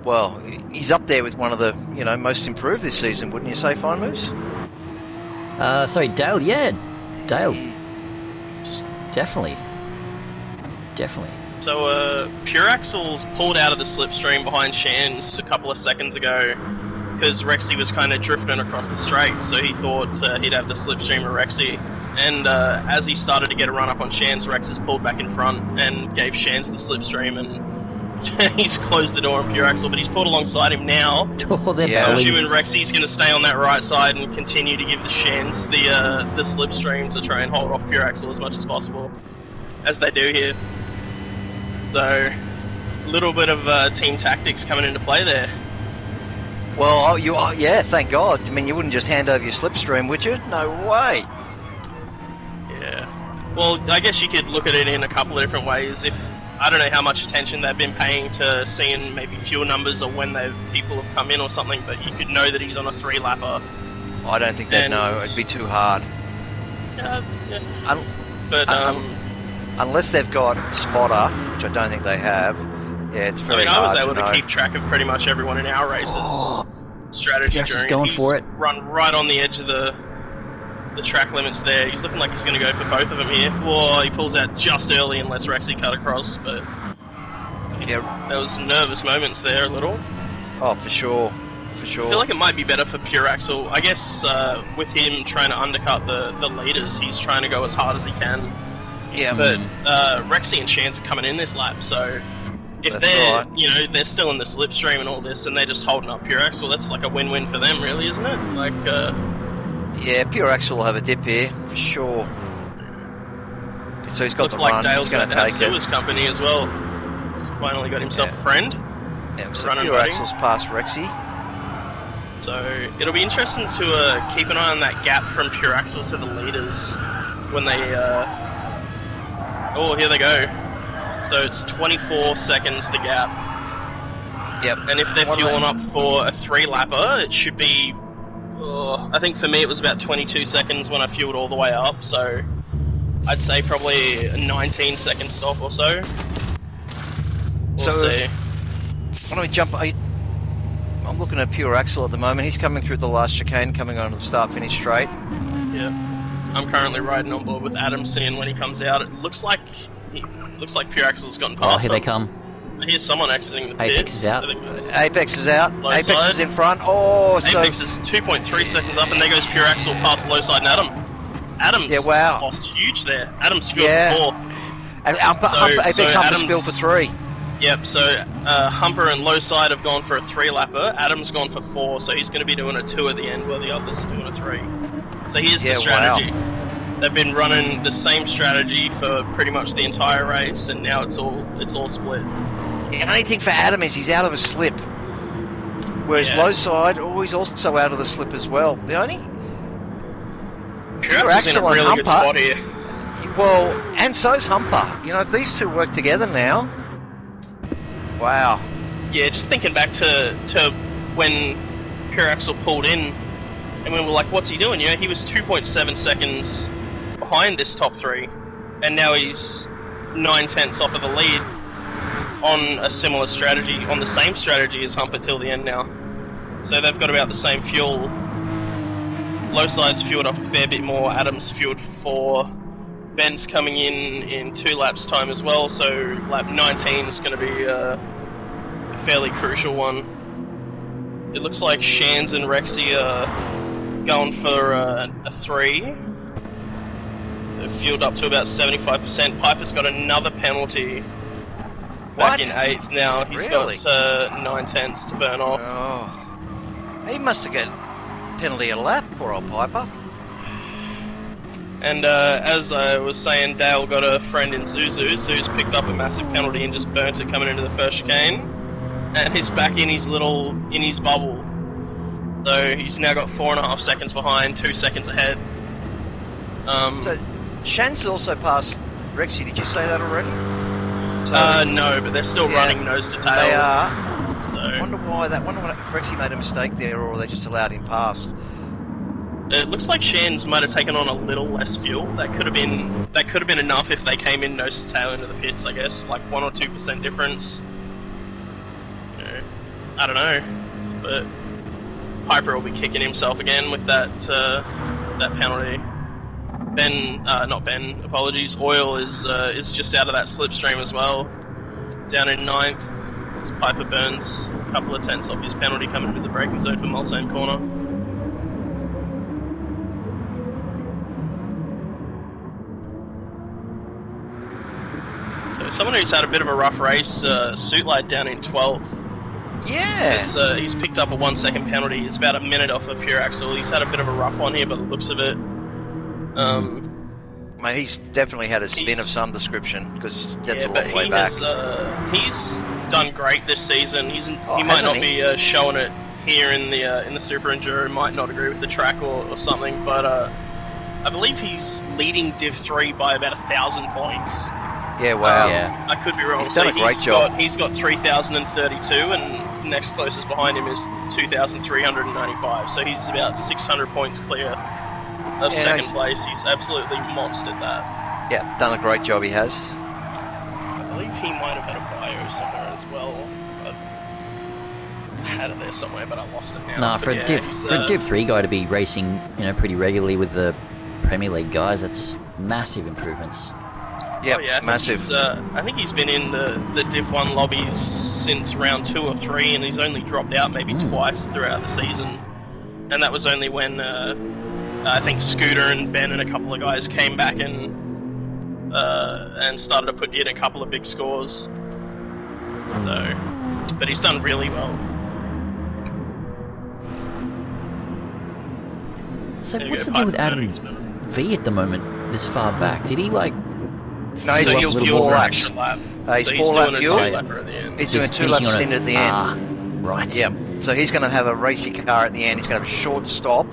well, he's up there with one of the most improved this season, wouldn't you say, Fine Moves? Sorry, Dale. Yeah, Dale. Just definitely. So Pure Axel's pulled out of the slipstream behind Shan's a couple of seconds ago because Rexy was kind of drifting across the straight, so he thought he'd have the slipstream of Rexy. And as he started to get a run up on Shan's, Rex has pulled back in front and gave Shan's the slipstream, and he's closed the door on Pure Axel, but he's pulled alongside him now. Oh, I'm assuming Rexy's going to stay on that right side and continue to give the Shans the slipstream to try and hold off Pure Axel as much as possible, as they do here. So, a little bit of team tactics coming into play there. Well, yeah, thank God. I mean, you wouldn't just hand over your slipstream, would you? No way. Yeah. Well, I guess you could look at it in a couple of different ways. I don't know how much attention they've been paying to seeing maybe fuel numbers or when people have come in or something, but you could know that he's on a 3-lapper. I don't think they'd know. It'd be too hard. Yeah. Unless they've got a spotter, which I don't think they have. Yeah, it's very hard. I was able to keep track of pretty much everyone in our races. Strategy during going for it. Run right on the edge of the track limits there. He's looking like he's going to go for both of them here. Whoa, he pulls out just early and lets Rexy cut across, but there was nervous moments there a little. Oh, for sure. I feel like it might be better for Pure Axel. I guess with him trying to undercut the leaders, he's trying to go as hard as he can. Yeah, but Rexy and Shans are coming in this lap, so if they're they're still in the slipstream and all this, and they're just holding up Pure Axel, that's like a win-win for them, really, isn't it? Like, yeah, Pure Axel will have a dip here for sure. So he's got looks the like run. Dale's going to take Suez company as well. He's finally got himself a friend. Yeah, so Pure Axel's past Rexy. So it'll be interesting to keep an eye on that gap from Pure Axel to the leaders when they. Oh, here they go. So it's 24 seconds the gap. Yep. And if they're fueling up for a 3-lapper, it should be... I think for me it was about 22 seconds when I fueled all the way up, so I'd say probably a 19-second stop or so. We'll see. Why don't we jump... I'm looking at Pure Axel at the moment. He's coming through the last chicane, coming on to the start-finish straight. Yeah. I'm currently riding on board with Adam, seeing when he comes out. It looks like Pure Axel's gotten past Oh, here they come. I hear someone exiting the pits. Apex is out. Apex is out. Low Apex side. is in front. Oh, Apex is 2.3 seconds up, and there goes Pure Axel past low side and Adam. Adam's lost huge there. Adam's fueled for 4. And Apex Humper's fueled for 3. Yep, so Humper and low side have gone for a 3-lapper. Adam's gone for 4, so he's going to be doing a 2 at the end, while the others are doing a 3. So here's the strategy. Wow. They've been running the same strategy for pretty much the entire race, and now it's all split. The only thing for Adam is he's out of a slip. Whereas low side, he's also out of the slip as well. The only... Pure Axel's in a really good spot here. Well, and so's Humper. You know, if these two work together now... Wow. Yeah, just thinking back to when Pure Axel pulled in, and we were like, what's he doing? You know, he was 2.7 seconds behind this top 3, and now he's 9/10 off of the lead on a similar strategy, on the same strategy as Humper till the end now. So they've got about the same fuel. Low side's fueled up a fair bit more, Adam's fueled for 4. Ben's coming in 2 laps time as well, so lap 19 is going to be a fairly crucial one. It looks like Shans and Rexy are going for a 3. They've fueled up to about 75%. Piper's got another penalty back in 8th now. He's got 9/10 to burn off. Oh. He must have got penalty a lap, poor old Piper. And as I was saying, Dale got a friend in Zuzu. Zu's picked up a massive penalty and just burnt it coming into the first chicane. And he's back in his bubble. So he's now got 4.5 seconds behind, 2 seconds ahead. So Shan's also passed Rexy, did you say that already? So, no, but they're still running nose to tail. They are. So. I wonder if Rexy made a mistake there, or they just allowed him past. It looks like Shans might have taken on a little less fuel. That could have been enough if they came in nose to tail into the pits, I guess, like 1 or 2% difference. You know, I don't know, but Piper will be kicking himself again with that penalty. Oil is just out of that slipstream as well, down in 9th. As Piper burns a couple of tenths off his penalty coming into the braking zone for Mulsanne corner. So someone who's had a bit of a rough race, Suitlight down in 12th. Yeah. He's picked up a 1-second penalty. He's about a minute off of Pure Axel. He's had a bit of a rough one here by the looks of it. Mate, he's definitely had a spin of some description, because that's a long way back. He's done great this season. He might not be showing it here in the Super Enduro. Might not agree with the track or something, but I believe he's leading Div 3 by about 1,000 points. Yeah, wow. I could be wrong. He's done a great job. He's got 3,032, and next closest behind him is 2,395. So he's about 600 points clear of second place. He's absolutely monstered that. Yeah, done a great job, he has. I believe he might have had a bio somewhere as well. I had it there somewhere, but I lost it now. Nah, for a Div 3 guy to be racing, pretty regularly with the Premier League guys, that's massive improvements. Yeah, massive. I think he's been in the Div 1 lobbies since round 2 or 3, and he's only dropped out maybe twice throughout the season. And that was only when I think Scooter and Ben and a couple of guys came back and started to put in a couple of big scores. So, but he's done really well. So what's the deal with Adam V at the moment, this far back? Did he No, he's 4 laps. He's 4 lap fuel. He's doing 2 laps in at the end. Right. Yeah. So he's going to have a racy car at the end. He's going to have a short stop,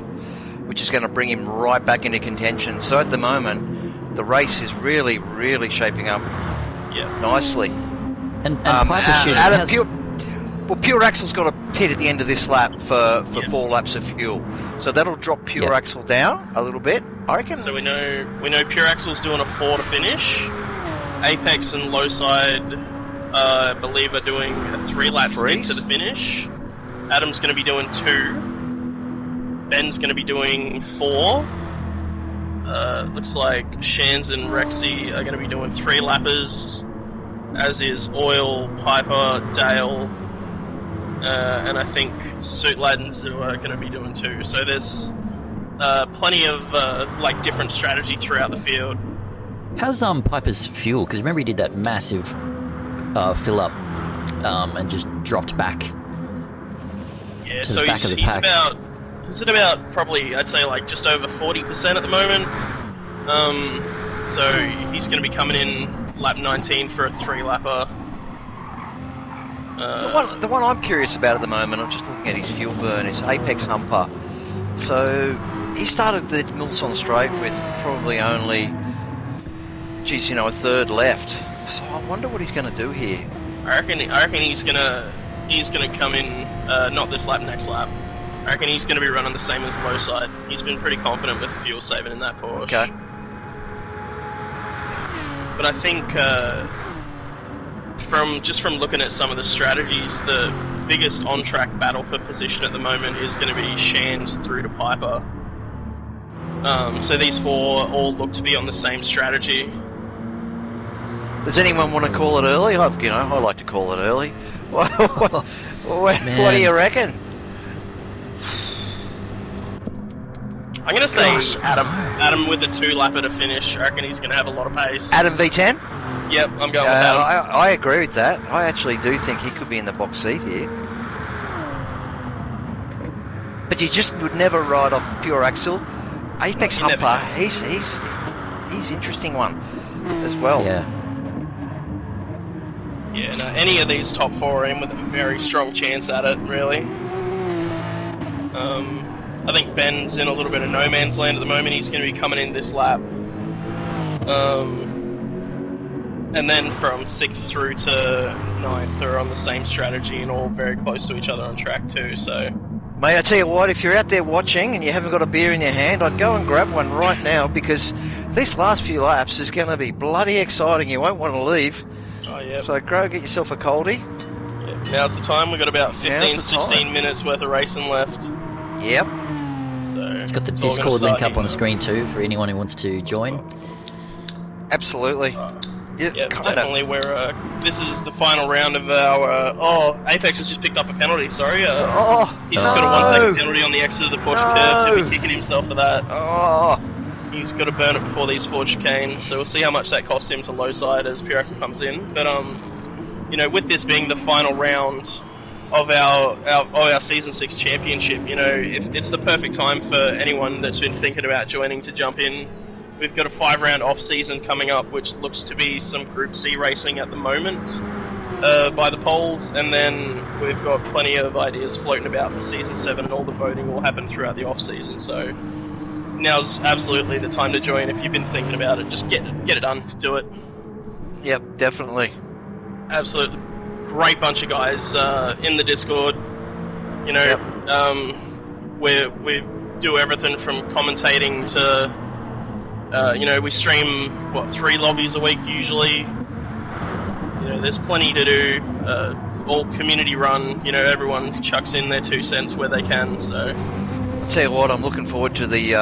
which is going to bring him right back into contention. So at the moment, the race is really, really shaping up nicely. And Piper should... Well, Pure Axle's got a pit at the end of this lap for Yeah. 4 laps of fuel, so that'll drop Pure Yeah. Axle down a little bit, I reckon. So we know Pure Axle's doing a 4 to finish. Apex and Lowside, I believe, are doing a 3-lap stint to the finish. Adam's going to be doing 2. Ben's going to be doing 4. Looks like Shans and Rexy are going to be doing 3 lappers, as is Oil, Piper, Dale, and I think Suit Laddens are going to be doing 2. So there's plenty of like different strategy throughout the field. How's Piper's fuel? Because remember he did that massive fill up and just dropped back. Yeah, to so the back of the pack. he's at about probably, I'd say, like just over 40% at the moment. So he's going to be coming in lap 19 for a 3-lapper. The one I'm curious about at the moment, I'm just looking at his fuel burn, is Apex Humper. So he started the Milson Straight with probably only, a third left. So I wonder what he's going to do here. I reckon he's gonna come in not this lap, next lap. I reckon he's gonna be running the same as Lowside. He's been pretty confident with fuel saving in that Porsche. Okay. But I think from looking at some of the strategies, the biggest on-track battle for position at the moment is going to be Shans through to Piper. So these 4 all look to be on the same strategy. Does anyone want to call it early? I like to call it early. What do you reckon? I'm going to say Adam with the 2-lapper to finish. I reckon he's going to have a lot of pace. Adam V10? Yep, I'm going with Adam. I agree with that. I actually do think he could be in the box seat here. But you just would never ride off Pure Axle. Apex Humper, he's interesting one as well. Yeah. Yeah, no, any of these top 4 are in with a very strong chance at it, really. I think Ben's in a little bit of no man's land at the moment. He's going to be coming in this lap. And then from 6th through to 9th are on the same strategy and all very close to each other on track too, so... Mate, I tell you what, if you're out there watching and you haven't got a beer in your hand, I'd go and grab one right now, because this last few laps is going to be bloody exciting. You won't want to leave. Oh, yeah. So go get yourself a coldie. Yep. Now's the time. We've got about 16 minutes worth of racing left. Yep. So It's got the it's all gonna Discord link start up on the screen too for anyone who wants to join. Absolutely. Yeah, definitely. This is the final round of our... Apex has just picked up a penalty, sorry. He just got a 1-second penalty on the exit of the Porsche curb, so he'll be kicking himself for that. He's got to burn it before these 4 chicanes, so we'll see how much that costs him to low side as Pure Axle comes in. But, with this being the final round of our Season 6 championship, it's the perfect time for anyone that's been thinking about joining to jump in. We've got a 5-round off-season coming up, which looks to be some Group C racing at the moment by the polls, and then we've got plenty of ideas floating about for Season 7, and all the voting will happen throughout the off-season, so now's absolutely the time to join. If you've been thinking about it, just get it done, do it. Yep, definitely. Absolutely. Great bunch of guys in the Discord. We do everything from commentating to... we stream, 3 lobbies a week usually. There's plenty to do. All community run. Everyone chucks in their 2 cents where they can. So, I'll tell you what, I'm looking forward to the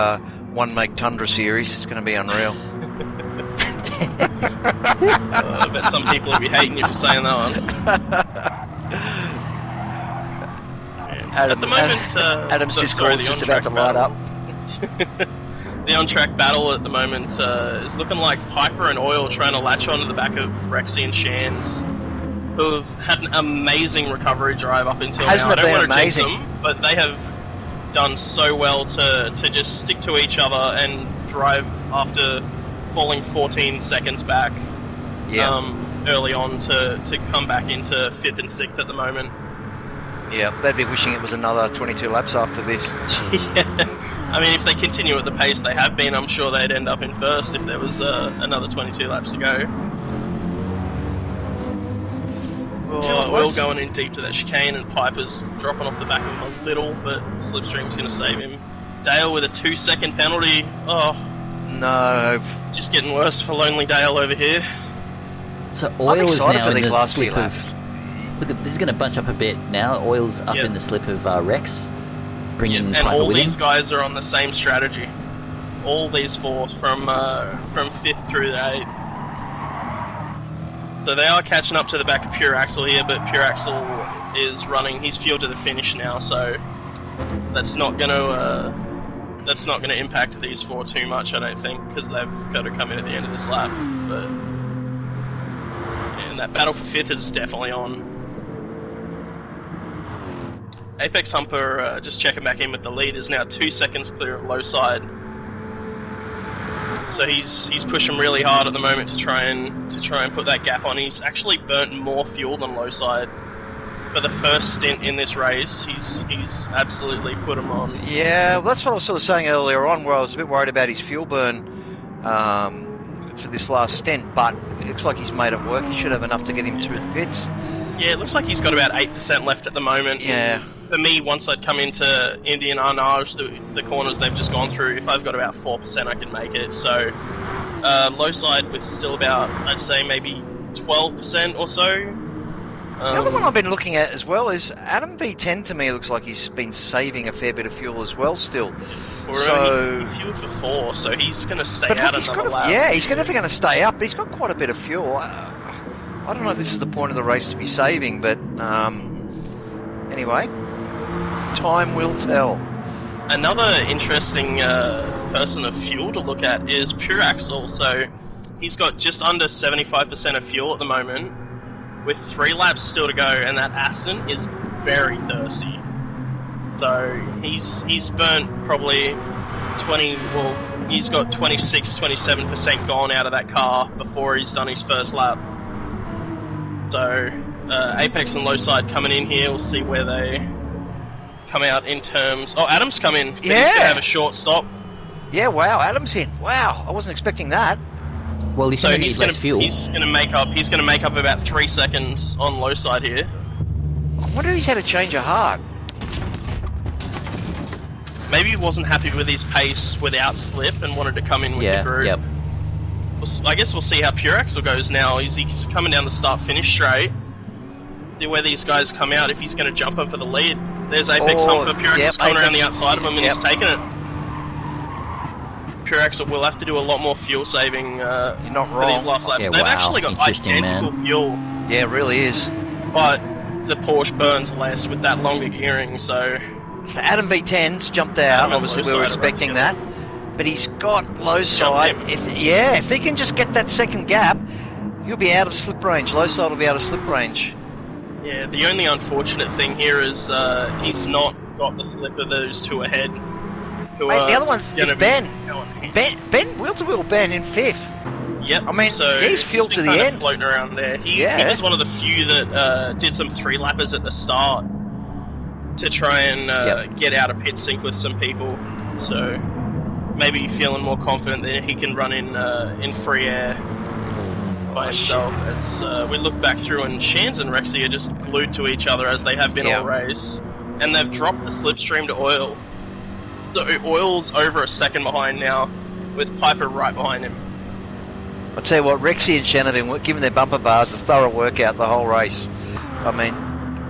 One Make Tundra series. It's going to be unreal. I bet some people will be hating you for saying that one. At the moment, Adam's Discord's just about to light up. The on-track battle at the moment is looking like Piper and Oil trying to latch onto the back of Rexy and Shans, who have had an amazing recovery drive up until now. I don't want to jinx them, but they have done so well to just stick to each other and drive after falling 14 seconds back early on to come back into 5th and 6th at the moment. Yeah, they'd be wishing it was another 22 laps after this. Yeah. I mean, if they continue at the pace they have been, I'm sure they'd end up in 1st if there was another 22 laps to go. Oh, Oil going in deep to that chicane, and Piper's dropping off the back of him a little, but Slipstream's going to save him. Dale with a 2-second penalty. Oh, no. Just getting worse for Lonely Dale over here. So Oil is now for in these the last slip few of... laps. Look, this is going to bunch up a bit now. Oil's up in the slip of Rex, bringing and Piper all with these him. guys are on the same strategy. All these four from 5th through to 8th. So they are catching up to the back of Pure Axel here, but Pure Axel is running. He's fueled to the finish now, so that's not going to impact these four too much, I don't think, because they've got to come in at the end of this lap. But and that battle for 5th is definitely on. Apex Humper, just checking back in with the lead, is now 2 seconds clear of low side. So he's pushing really hard at the moment to try and put that gap on. He's actually burnt more fuel than low side for the first stint in this race. He's absolutely put him on. Yeah, well, that's what I was sort of saying earlier on, where I was a bit worried about his fuel burn for this last stint, but it looks like he's made it work. He should have enough to get him through the pits. Yeah, it looks like he's got about 8% left at the moment. Yeah. For me, once I'd come into Indian Arnage, the corners they've just gone through, if I've got about 4%, I can make it. So, low side with still about, I'd say maybe 12% or so. The other one I've been looking at as well is Adam V10. To me, looks like he's been saving a fair bit of fuel as well still. So he fueled for 4, so he's going to stay out another lap. Yeah, he's definitely going to stay up, but he's got quite a bit of fuel. I don't know if this is the point of the race to be saving, but anyway, time will tell. Another interesting person of fuel to look at is Pure Axel. So he's got just under 75% of fuel at the moment, with 3 laps still to go, and that Aston is very thirsty. So he's burnt probably 20. Well, he's got 26-27% gone out of that car before he's done his first lap. So, Apex and low side coming in here. We'll see where they come out in terms... Oh, Adam's come in. But he's going to have a short stop. Yeah, wow, Adam's in. Wow, I wasn't expecting that. Well, he's going to need less fuel. He's going to make up about 3 seconds on low side here. I wonder if he's had a change of heart. Maybe he wasn't happy with his pace without slip and wanted to come in with the group. Yep. I guess we'll see how Pure Axel goes now. He's coming down the start-finish straight. See where these guys come out, if he's going to jump him for the lead. There's Apex Humper. Pure Axel's coming around the outside of him, and he's taking it. Pure Axel will have to do a lot more fuel saving for these last laps. Yeah, They've actually got identical fuel. Yeah, it really is. But the Porsche burns less with that longer gearing, so Adam V10's jumped out. Obviously, we were expecting that. But he's got low side. If he can just get that second gap, he'll be out of slip range. Low side will be out of slip range. Yeah, the only unfortunate thing here is he's not got the slip of those two ahead. The other one's Ben. Ben, wheel-to-wheel Ben in 5th. Yep. I mean, so he's fueled to the end. Floating around there. He was one of the few that did some 3-lappers at the start to try and get out of pit sync with some people. So maybe feeling more confident that he can run in free air by himself. As we look back through, and Shans and Rexy are just glued to each other as they have been all race, and they've dropped the slipstream to Oil. So Oil's over a second behind now, with Piper right behind him. I'll tell you what, Rexy and Shan have been giving their bumper bars a thorough workout the whole race. I mean,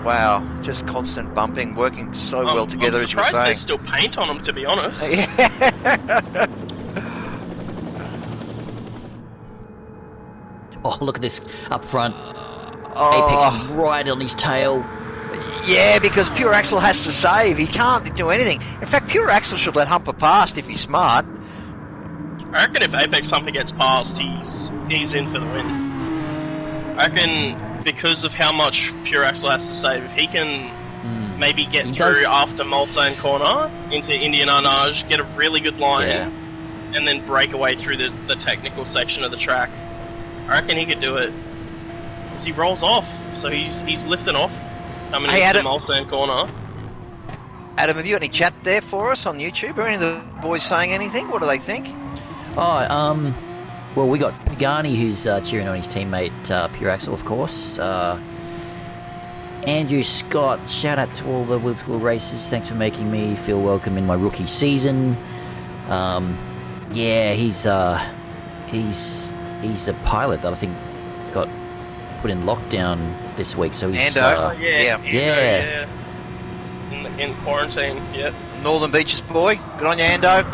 wow, just constant bumping, working so well together, as you were saying. I'm surprised there's still paint on them, to be honest. Oh, look at this up front. Apex right on his tail. Yeah, because Pure Axel has to save. He can't do anything. In fact, Pure Axel should let Humper past if he's smart. I reckon if Apex Humper gets past, he's in for the win. I reckon because of how much Pure Axel has to save, if he can maybe get through after Mulsanne corner into Indian Arnage, get a really good line, and then break away through the technical section of the track, I reckon he could do it. As he rolls off, so he's lifting off, coming into the Mulsanne corner. Adam, have you got any chat there for us on YouTube? Are any of the boys saying anything? What do they think? Oh, well, we got Pagani who's cheering on his teammate Pure Axel, of course. Andrew Scott, shout out to all the W2W racers. Thanks for making me feel welcome in my rookie season. Yeah, he's a pilot that I think got put in lockdown this week. So he's yeah. In quarantine. Yep. Northern Beaches boy. Good on you, Ando.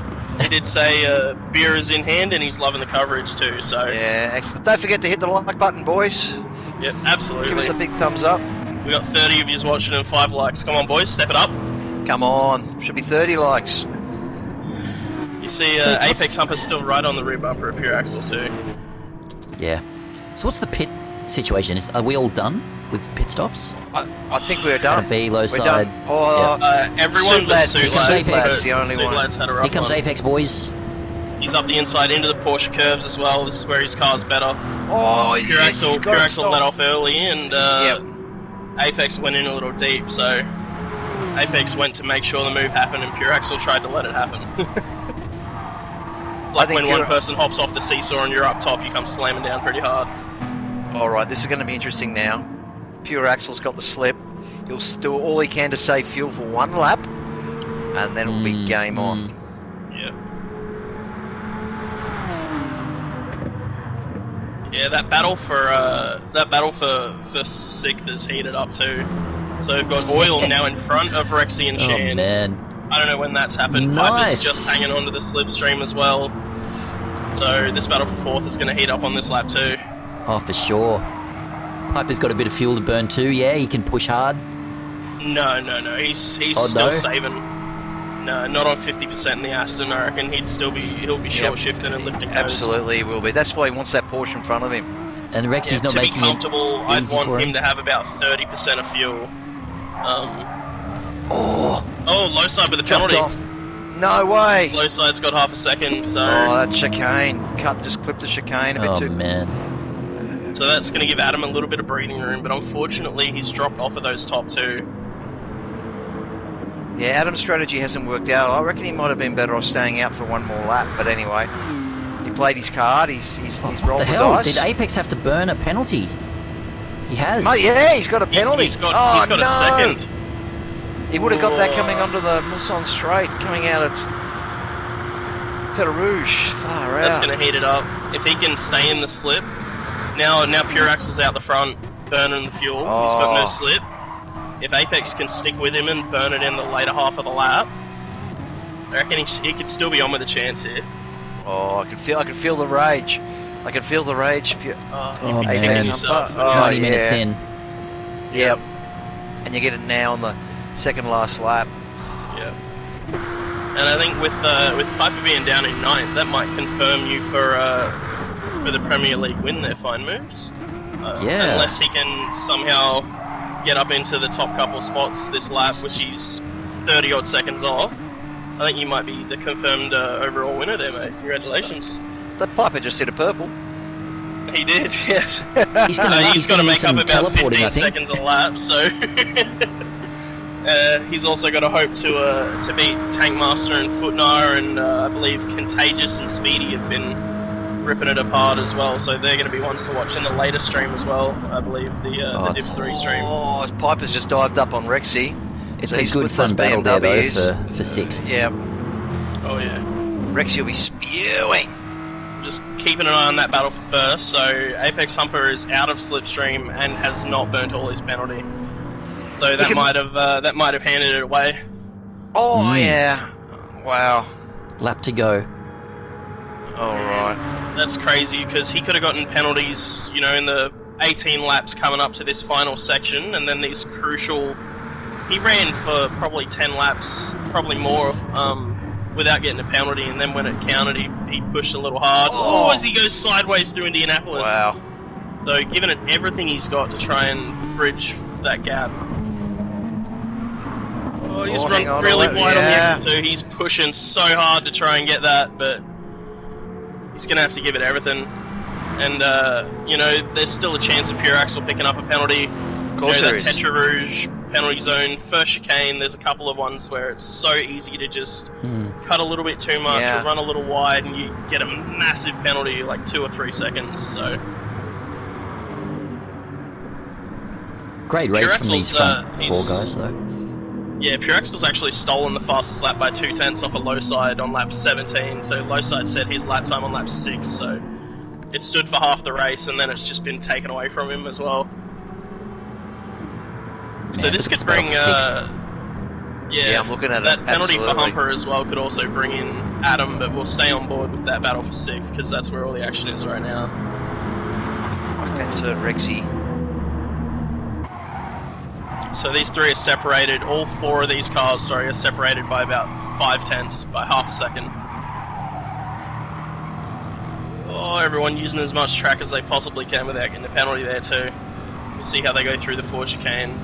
He did say beer is in hand, and he's loving the coverage too. So yeah, excellent. Don't forget to hit the like button, boys. Yep, absolutely. Give us a big thumbs up. We got 30 of you watching and 5 likes. Come on, boys, step it up. Come on, should be 30 likes. You see, Apex Humper's still right on the rear bumper of Pure Axle too. Yeah. So what's the pit situation? Are we all done with pit stops? I think we're done. V low We're side. done. Oh, Everyone but Here comes Apex. the only one. Lad's had a rough Here comes one. Apex, boys. He's up the inside into the Porsche curves as well. This is where his car's better. Oh, Pure yes, he's got Axle to let stop. off early, and Apex went in a little deep. So Apex went to make sure the move happened, and Pure Axle tried to let it happen. Like when one person hops off the seesaw and you're up top, you come slamming down pretty hard. Alright, this is going to be interesting now. Pure Axle's got the slip. He'll do all he can to save fuel for one lap, and then it'll be game on. Yeah. Yeah, that battle for sixth is heated up too. So we've got Oil now in front of Rexy and Shans. Oh man. I don't know when that's happened. Nice. Piper's just hanging on to the slipstream as well. So this battle for fourth is going to heat up on this lap too. Oh, for sure. Piper's got a bit of fuel to burn too. Yeah, he can push hard. No. He's still saving. No, not on 50% in the Aston. I reckon he'll be short shifting and lifting nose. Absolutely, he will be. That's why he wants that Porsche in front of him. And Rexy's not to be making comfortable, it I'd easy want for him to have about 30% of fuel. Oh, low side with a dropped penalty. off. No way! Low side's got half a second, so Oh, that chicane. Just clipped the chicane a bit Oh too. man. so that's going to give Adam a little bit of breathing room. But unfortunately, he's dropped off of those top two. Yeah, Adam's strategy hasn't worked out. I reckon he might have been better off staying out for one more lap. But anyway, he played his card. He's What rolled the the hell? dice. Did Apex have to burn a penalty? He has. Oh, yeah, he's got a penalty. He's got no. a second. He would have got that coming onto the Mulsanne straight, coming out at Terre Rouge. Far That's out. going to heat it up. If he can stay in the slip. Now Pure Axle's out the front, burning the fuel. He's got no slip. If Apex can stick with him and burn it in the later half of the lap, I reckon he could still be on with a chance here. Oh, I can feel the rage. I can feel the rage. You'd Oh, be man. kicking yourself. Oh, 90 minutes yeah. in. Yep. And you get it now on the second last lap. Yeah. And I think with Piper being down in ninth, that might confirm you for the Premier League win there, Fine Moves. Yeah. Unless he can somehow get up into the top couple spots this lap, which he's 30 odd seconds off. I think you might be the confirmed overall winner there, mate. Congratulations. The Piper just hit a purple. He did, yes. He's gonna He's got to need make some up about teleporting, 15 I think. seconds a lap, so he's also got to hope to beat Tankmaster and Footnar, and I believe Contagious and Speedy have been ripping it apart as well, so they're going to be ones to watch in the later stream as well, I believe, the Div 3 stream. Oh, Piper's just dived up on Rexy. It's So a he's good with fun those battle there though BMWs. for sixth. Yeah, Oh yeah. Rexy will be spewing. Just keeping an eye on that battle for first, so Apex Humper is out of Slipstream and has not burnt all his penalty. So that might have handed it away. Oh, yeah. Wow. Lap to go. Alright. That's crazy, because he could have gotten penalties, you know, in the 18 laps coming up to this final section, and then these crucial... He ran for probably 10 laps, probably more, without getting a penalty, and then when it counted, he pushed a little hard. Oh, as he goes sideways through Indianapolis. Wow. So giving it everything he's got to try and bridge that gap. Oh, he's run really wide on the exit too. He's pushing so hard to try and get that, but he's going to have to give it everything. And, you know, there's still a chance of Pure Axle picking up a penalty. Of course there is. That Tetra Rouge penalty zone, first chicane, there's a couple of ones where it's so easy to just cut a little bit too much or run a little wide and you get a massive penalty, like 2 or 3 seconds, so... Great race from these front four he's- guys, though. Yeah, Purexel's actually stolen the fastest lap by 2/10 off a low side on lap 17, so low side set his lap time on lap 6, so it stood for half the race, and then it's just been taken away from him as well. So Man, this but could it's bring, battle for sixth. Yeah, I'm looking at it, that penalty for absolutely. Humper as well could also bring in Adam, but we'll stay on board with that battle for 6th, because that's where all the action is right now. That's Rexy. So these three are separated, all four of these cars, sorry, are separated by about 5/10, by half a second. Oh, everyone using as much track as they possibly can without getting a penalty there too. We'll see how they go through the Ford chicane.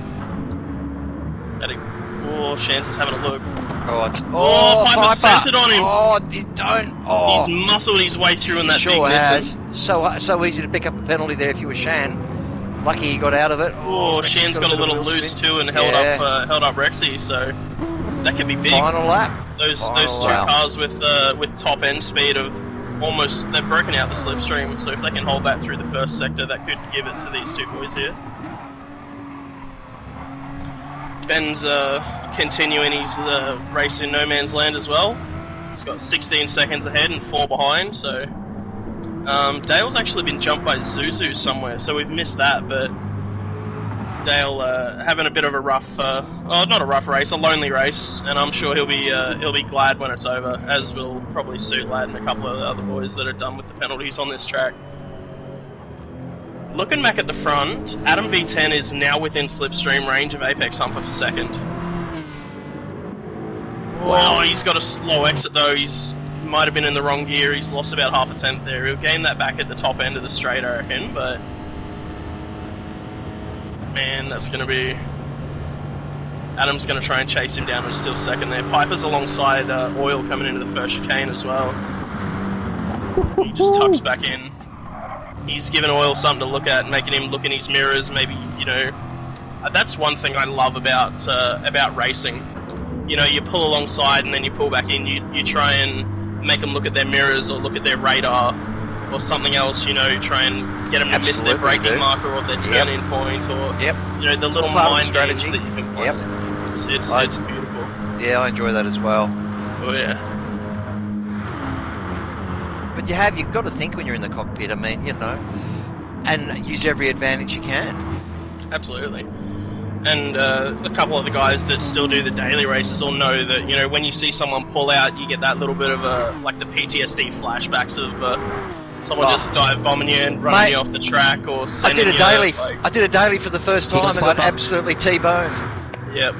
Oh, Shans is having a look. Oh, it's, Piper centered on him. Oh, you don't. Oh, He's muscled his way through in that sure big has. Nissan. So easy to pick up a penalty there if you were Shan. Lucky he got out of it. Oh, Rexy's Shan's got a bit of little wheel loose spin. too and held up Rexy, so that could be big. Final lap. Those Final two lap. cars with top end speed of almost, they've broken out the slipstream, so if they can hold that through the first sector, that could give it to these two boys here. Ben's continuing his race in no man's land as well. He's got 16 seconds ahead and 4 behind, so Dale's actually been jumped by Zuzu somewhere, so we've missed that, but Dale having a bit of a rough, not a rough race, a lonely race, and I'm sure he'll be glad when it's over, as will probably Suit Lad and a couple of the other boys that are done with the penalties on this track. Looking back at the front, Adam B10 is now within slipstream range of Apex Humper for second. Wow, he's got a slow exit though, he's might have been in the wrong gear, he's lost about half a tenth there. He'll gain that back at the top end of the straight, I reckon, but man, that's going to be... Adam's going to try and chase him down, and still second there. Piper's alongside Oil coming into the first chicane as well. He just tucks back in. He's given Oil something to look at, making him look in his mirrors, maybe, you know... That's one thing I love about racing. You know, you pull alongside and then you pull back in, you try and make them look at their mirrors or look at their radar or something else, you know, try and get them to miss their braking marker or their turn-in point or, you know, the little mind games that you can play. It's beautiful. Yeah, I enjoy that as well. Oh, yeah. But you've got to think when you're in the cockpit, I mean, you know, and use every advantage you can. Absolutely. And a couple of the guys that still do the daily races all know that, you know, when you see someone pull out, you get that little bit of like the PTSD flashbacks of someone just dive bombing you and running you off the track or sending you... I did a daily for the first time and got absolutely T-boned. Yep.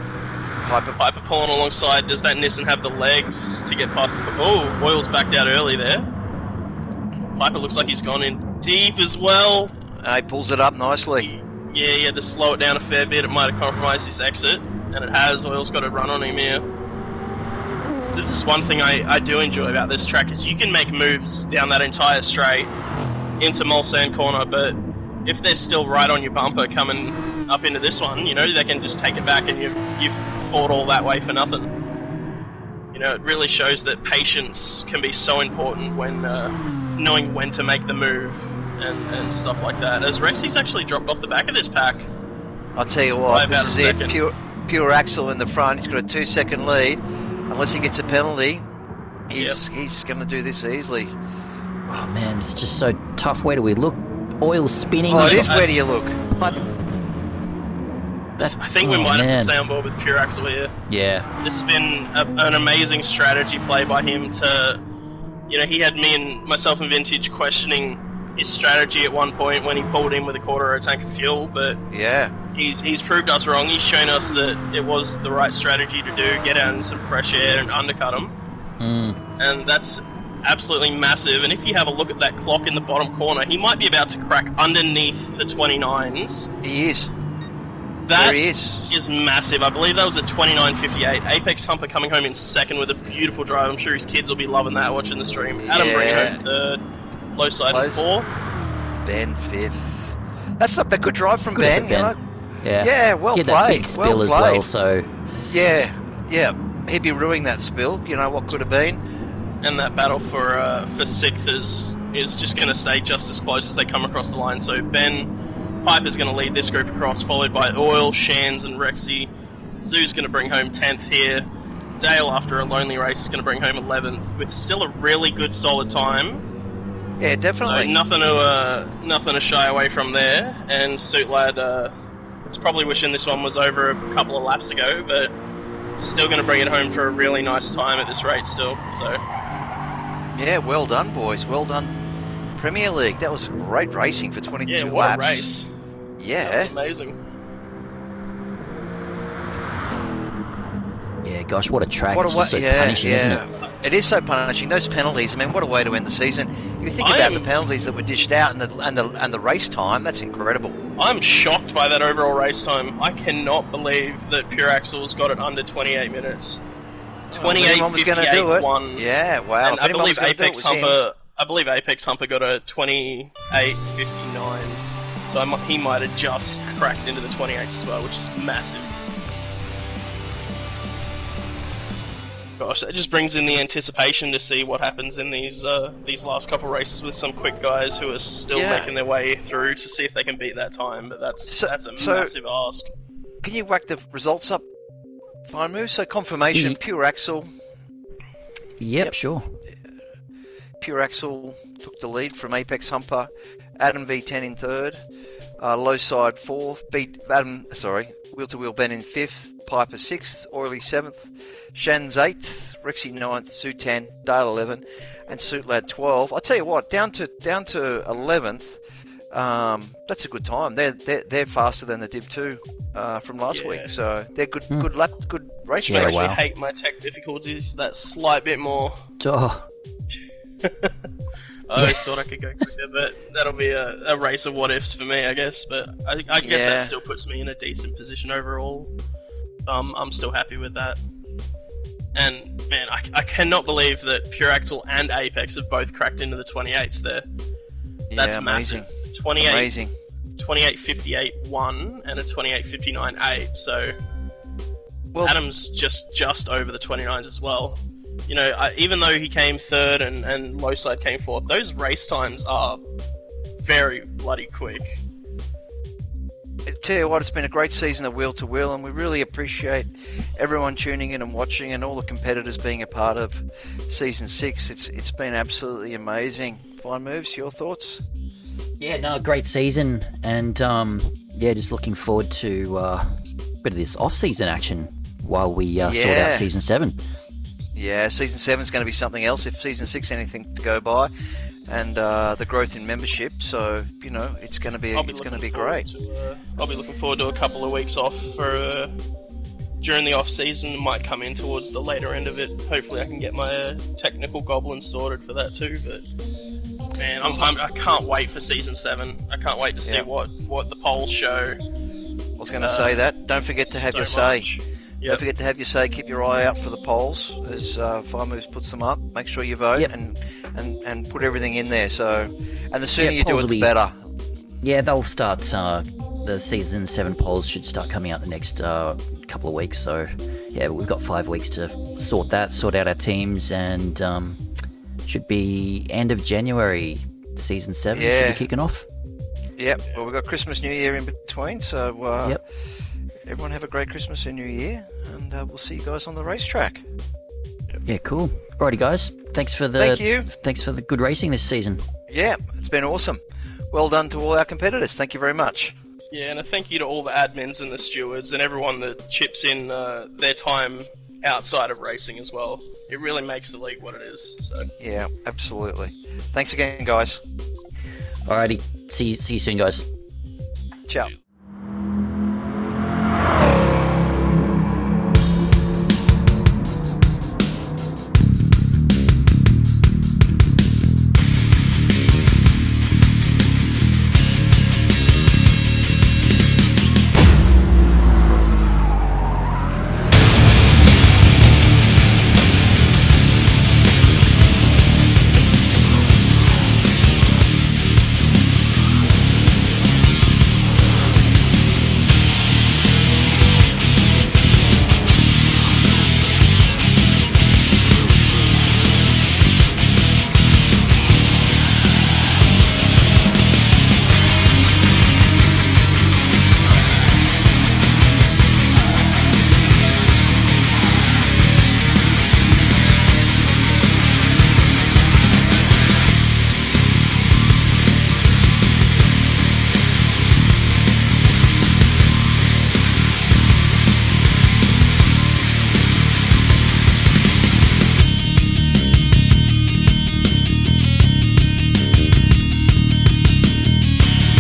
Piper pulling alongside. Does that Nissan have the legs to get past the... Oh, Oil's backed out early there. Piper looks like he's gone in deep as well. He pulls it up nicely. Yeah, he had to slow it down a fair bit. It might have compromised his exit, and it has. Oil's got a run on him here. This is one thing I do enjoy about this track, is you can make moves down that entire straight into Mulsanne corner, but if they're still right on your bumper coming up into this one, you know, they can just take it back and you've fought all that way for nothing. You know, it really shows that patience can be so important when knowing when to make the move. And stuff like that. As Rexy's actually dropped off the back of this pack. I'll tell you what, this is it. Pure Axel in the front. He's got a 2-second lead. Unless he gets a penalty, he's going to do this easily. Oh man, it's just so tough. Where do we look? Oil's spinning. Oh, it is. Where do you look? I think we might have to stay on board with Pure Axel here. Yeah. This has been an amazing strategy play by him to... You know, he had me and myself and Vintage questioning his strategy at one point when he pulled in with a quarter of a tank of fuel, but he's proved us wrong. He's shown us that it was the right strategy to do, get out in some fresh air and undercut him. And that's absolutely massive. And if you have a look at that clock in the bottom corner, he might be about to crack underneath the 29s. He is. That is massive. I believe that was a 29.58. Apex Humper coming home in second with a beautiful drive. I'm sure his kids will be loving that watching the stream. Adam bringing home third. Low side in fourth. Ben fifth. That's not a good drive from Ben. You know? Yeah, well played. That big spill as well, so... Yeah. He'd be ruining that spill. You know what could have been. And that battle for sixth is just going to stay just as close as they come across the line. So Ben Piper's going to lead this group across, followed by Oil, Shans, and Rexy. Zoo's going to bring home 10th here. Dale, after a lonely race, is going to bring home 11th, with still a really good, solid time. Yeah, definitely. So nothing to shy away from there. And Suit Lad was probably wishing this one was over a couple of laps ago, but still going to bring it home for a really nice time at this rate still. So yeah, well done, boys. Well done, Premier League. That was great racing for 22 laps. Yeah, what a race. Yeah. That was amazing. Yeah, gosh, what a track. It's just so punishing, isn't it? It is so punishing. Those penalties, I mean, what a way to end the season. If you think about the penalties that were dished out and the race time, that's incredible. I'm shocked by that overall race time. I cannot believe that Pure Axle's got it under 28 minutes. 28.58.1. Yeah, wow. And I believe Apex Humper got a 28.59. So he might have just cracked into the 28s as well, which is massive. Gosh, that just brings in the anticipation to see what happens in these last couple races with some quick guys who are still making their way through to see if they can beat that time. But that's a massive ask. Can you whack the results up? Fine move. So confirmation, Pure Axle. Yep, sure. Pure Axle took the lead from Apex Humper. Adam V10 in third. Low side fourth. Wheel to Wheel Ben in fifth. Piper sixth. Oily seventh. Shan's 8th, Rexy 9th, Sue 10, Dale 11, and Suit Lad 12. I tell you what, down to 11th, that's a good time. They're faster than the Div 2 from last week, so they're good race Which makes me hate my tech difficulties that slight bit more. Oh. I always thought I could go quicker, but that'll be a race of what ifs for me, I guess. But I guess that still puts me in a decent position overall. I'm still happy with that. And man, I cannot believe that Pure Axle and Apex have both cracked into the 28s there. That's massive. 28.58.1 and a 28.59.8. So Adam's just over the 29s as well. You know, even though he came third and Lowside came fourth, those race times are very bloody quick. I tell you what, it's been a great season of Wheel to Wheel, and we really appreciate everyone tuning in and watching, and all the competitors being a part of Season 6. It's been absolutely amazing. Fine moves, your thoughts? Yeah, no, great season, and just looking forward to a bit of this off-season action while we sort out Season 7. Yeah, Season 7 is going to be something else if Season 6 anything to go by. And the growth in membership, so you know it's going to be great. I'll be looking forward to a couple of weeks off for during the off season. Might come in towards the later end of it. Hopefully, I can get my technical goblins sorted for that too. But man, I can't wait for Season 7. I can't wait to see what the polls show. I was going to say that. Don't forget to have your say. Don't forget to have your say. Keep your eye out for the polls as Fire Moves puts them up. Make sure you vote and put everything in there. So, and the sooner you do it, the better. Yeah, they'll start. The Season 7 polls should start coming out the next couple of weeks. So, yeah, we've got 5 weeks to sort out our teams, and should be end of January. Season 7 should be kicking off. Yep. Well, we've got Christmas, New Year in between. So, everyone have a great Christmas and New Year, and we'll see you guys on the racetrack. Yeah, cool. Alrighty, guys. Thanks for the good racing this season. Yeah, it's been awesome. Well done to all our competitors. Thank you very much. Yeah, and a thank you to all the admins and the stewards and everyone that chips in their time outside of racing as well. It really makes the league what it is. So. Yeah, absolutely. Thanks again, guys. Alrighty. See you soon, guys. Ciao.